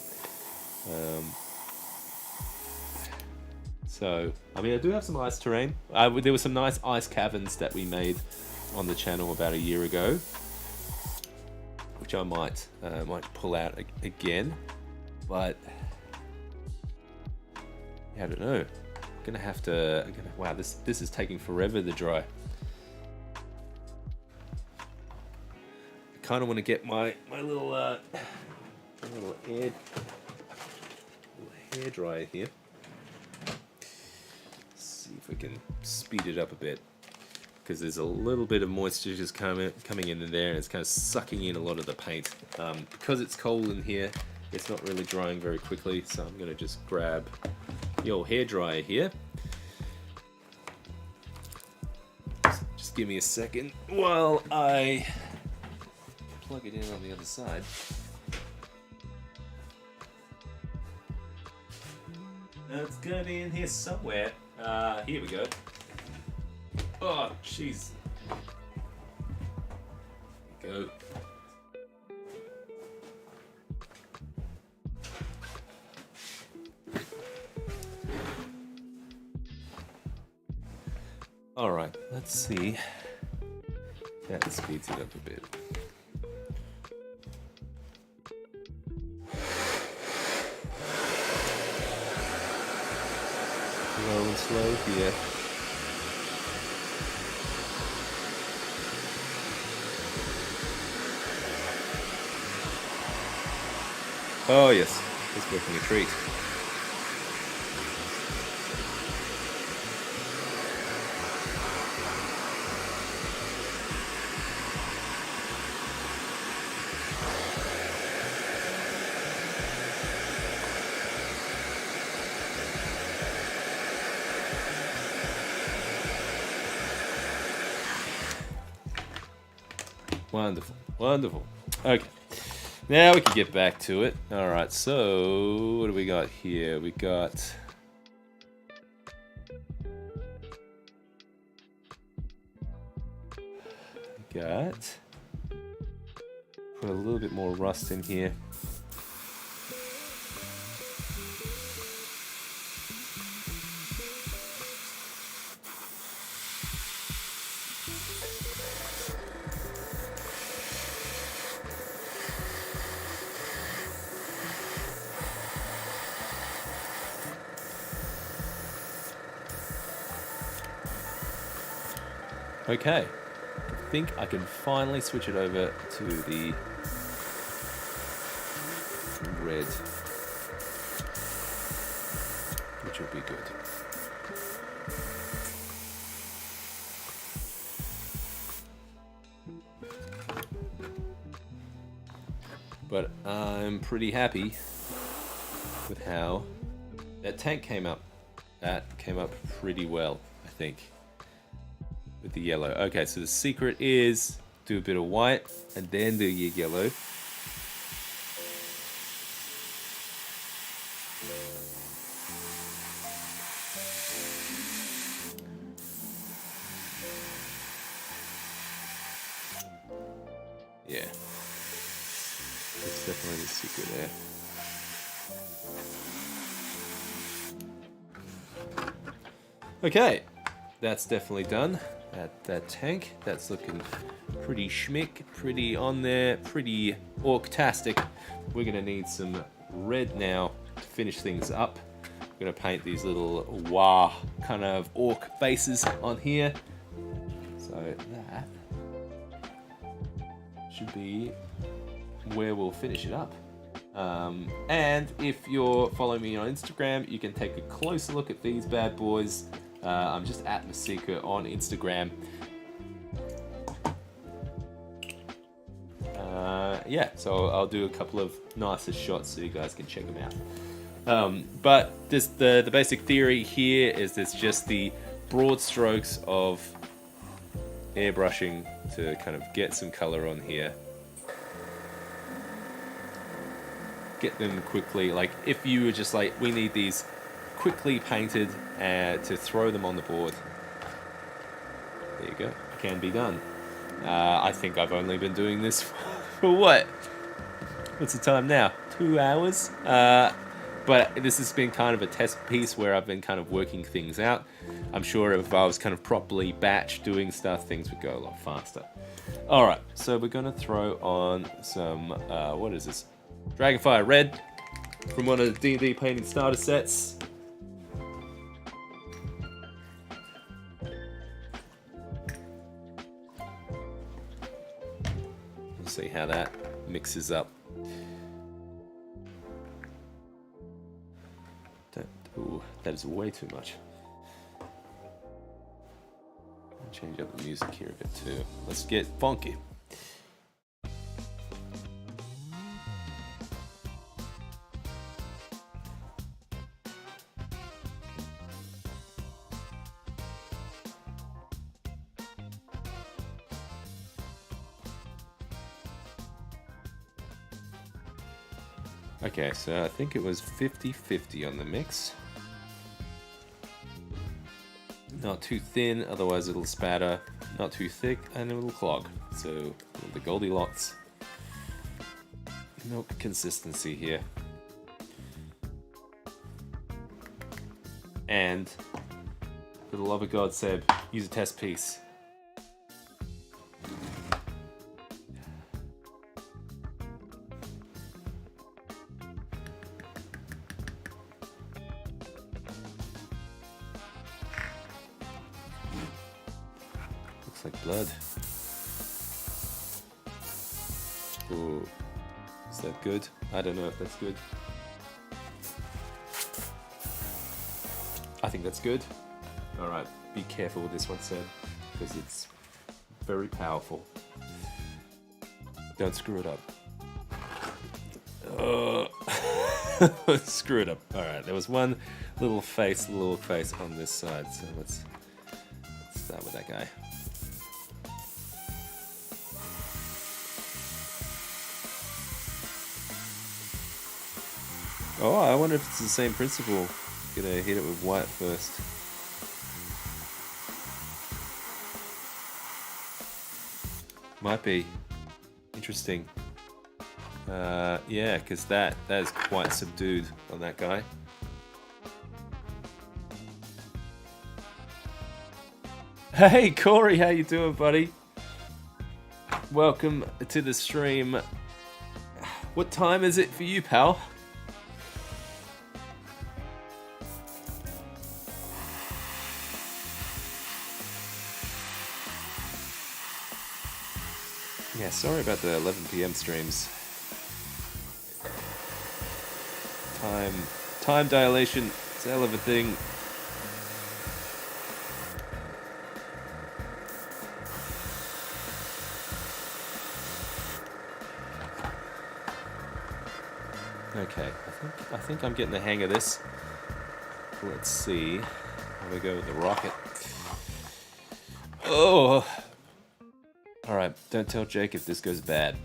S1: So, I mean, I do have some ice terrain. There were some nice ice caverns that we made on the channel about a year ago, which I might pull out again, but yeah, I don't know. I'm gonna have to. Wow, this is taking forever to dry. I kind of want to get my little hair dryer here. See if we can speed it up a bit, because there's a little bit of moisture just coming in there, and it's kind of sucking in a lot of the paint. Because it's cold in here, it's not really drying very quickly, so I'm going to just grab the old hairdryer here. Just give me a second while I plug it in on the other side. It's going to be in here somewhere. Here we go. Oh, jeez. Go. All right, let's see. That speeds it up a bit. Slow and slow here. Oh yes, it's working a treat. Wonderful, wonderful. Okay. Now we can get back to it. All right, so what do we got here? We got put a little bit more rust in here. Okay, I think I can finally switch it over to the red, which will be good. But I'm pretty happy with how that tank came up. That came up pretty well, I think. With the yellow. Okay, so the secret is do a bit of white and then do your yellow. Yeah. That's definitely the secret there. Okay. that's definitely done. That tank, that's looking pretty schmick, pretty on there, pretty orc-tastic. We're gonna need some red now to finish things up. I'm gonna paint these little wah kind of orc bases on here. So that should be where we'll finish it up. And if you're following me on Instagram, you can take a closer look at these bad boys. I'm just Atmoseeker on Instagram. Yeah, so I'll do a couple of nicer shots so you guys can check them out. But just the basic theory here is it's just the broad strokes of airbrushing to kind of get some color on here. Get them quickly, like if you were just like, we need these quickly painted to throw them on the board. There you go, can be done. I think I've only been doing this for what? What's the time now? 2 hours? But this has been kind of a test piece where I've been kind of working things out. I'm sure if I was kind of properly batch doing stuff, things would go a lot faster. Alright, so we're gonna throw on some, what is this? Dragonfire Red from one of the D&D painting starter sets. We'll see how that mixes up. Ooh, that is way too much. I'll change up the music here a bit too. Let's get funky. Okay, so I think it was 50-50 on the mix. Not too thin, otherwise it'll spatter. Not too thick, and it'll clog. So the Goldilocks milk consistency here. And for the love of God, Seb, use a test piece. Like blood. Ooh, is that good? I don't know if that's good. I think that's good. All right, be careful with this one, Sam, because it's very powerful. Don't screw it up. Screw it up. All right, there was one little face on this side, so let's start with that guy. Oh, I wonder if it's the same principle. Gonna hit it with white first. Might be. Interesting. Yeah, because that is quite subdued on that guy. Hey Corey, how you doing, buddy? Welcome to the stream. What time is it for you, pal? Yeah, sorry about the 11 PM streams. Time dilation, it's a hell of a thing. Okay, I think I'm getting the hang of this. Let's see how we go with the rocket. Oh! Alright, don't tell Jake if this goes bad.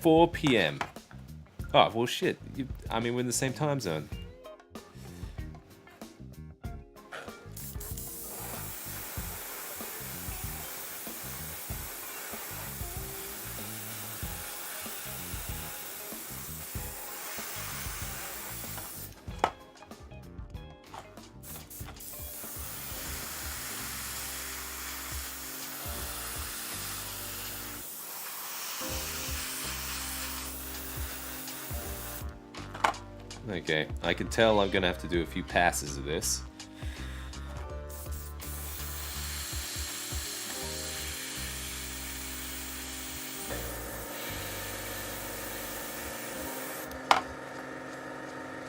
S1: 4 PM. Oh, well shit. I mean, we're in the same time zone. Okay, I can tell I'm gonna have to do a few passes of this.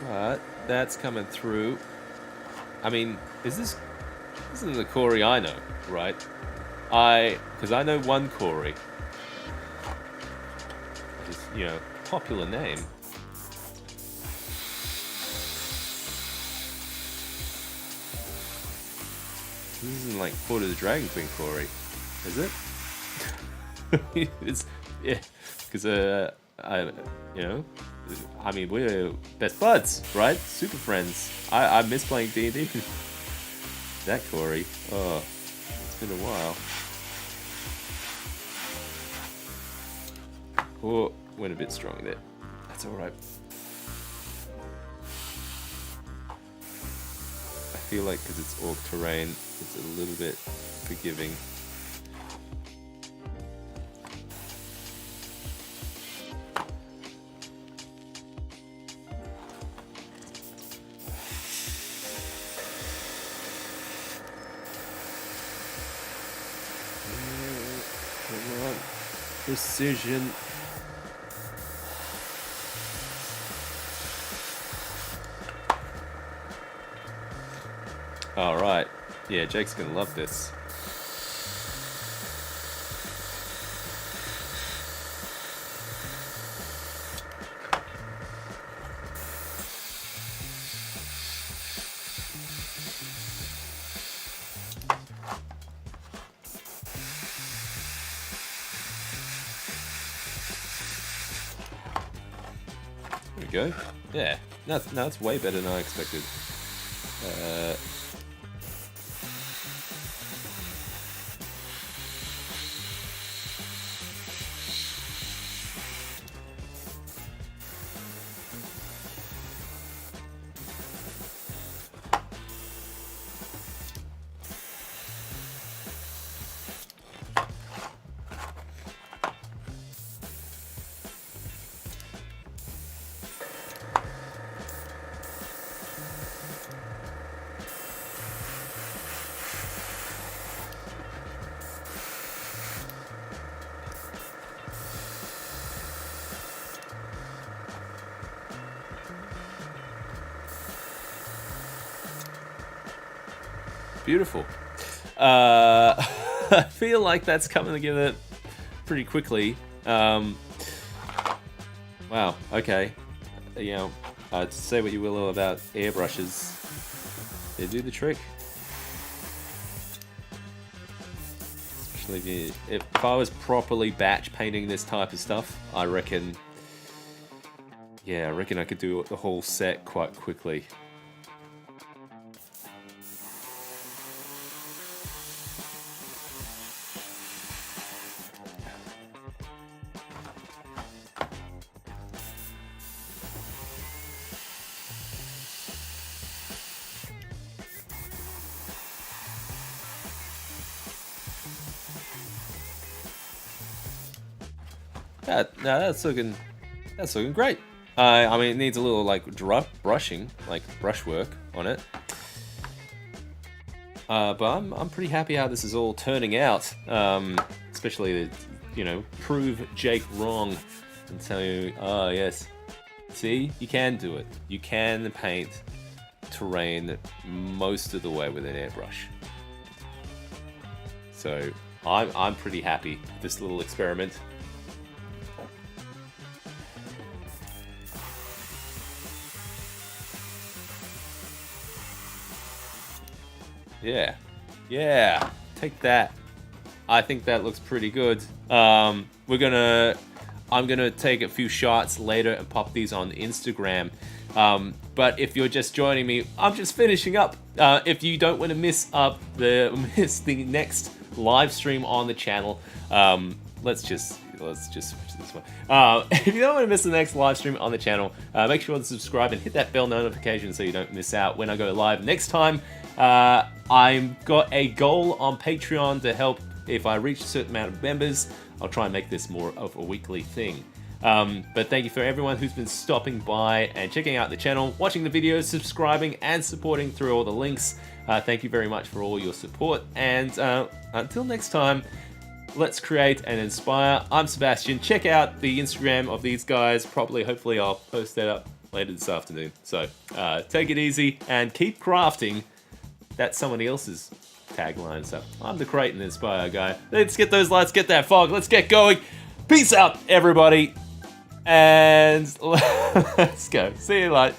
S1: But that's coming through. I mean, this isn't the Corey I know, right? Because I know one Corey. Just, you know, popular name. This isn't like Court of the Dragon Queen Corey, is it? It's, yeah, because I mean, we're best buds, right? Super friends. I miss playing D&D. That Corey. Oh, it's been a while. Oh, went a bit strong there. That's alright. I feel like because it's orc terrain, it's a little bit forgiving. Come on. Precision. Alright. Yeah, Jake's gonna love this. There we go. Yeah. No, it's way better than I expected. Beautiful. I feel like that's coming together pretty quickly. Wow, okay. You know, say what you will about airbrushes. They do the trick. Especially if I was properly batch painting this type of stuff, I reckon... Yeah, I reckon I could do the whole set quite quickly. No, that's looking great. I mean, it needs a little like brushing, like brushwork on it. But I'm pretty happy how this is all turning out. Especially to, prove Jake wrong and tell you, oh yes, see, you can do it. You can paint terrain most of the way with an airbrush. So I'm pretty happy with this little experiment. Yeah, take that. I think that looks pretty good. I'm gonna take a few shots later and pop these on Instagram. But if you're just joining me, I'm just finishing up. If you don't want to miss the next live stream on the channel, let's just switch this one. If you don't want to miss the next live stream on the channel, make sure to subscribe and hit that bell notification so you don't miss out when I go live next time. I've got a goal on Patreon to help. If I reach a certain amount of members, I'll try and make this more of a weekly thing. But thank you for everyone who's been stopping by and checking out the channel, watching the videos, subscribing, and supporting through all the links. Thank you very much for all your support. And until next time, let's create and inspire. I'm Sebastian. Check out the Instagram of these guys. Probably, hopefully, I'll post that up later this afternoon. So take it easy and keep crafting. That's somebody else's tagline. So I'm the Create and Inspire guy. Let's get those lights, get that fog. Let's get going. Peace out, everybody. And let's go. See you later.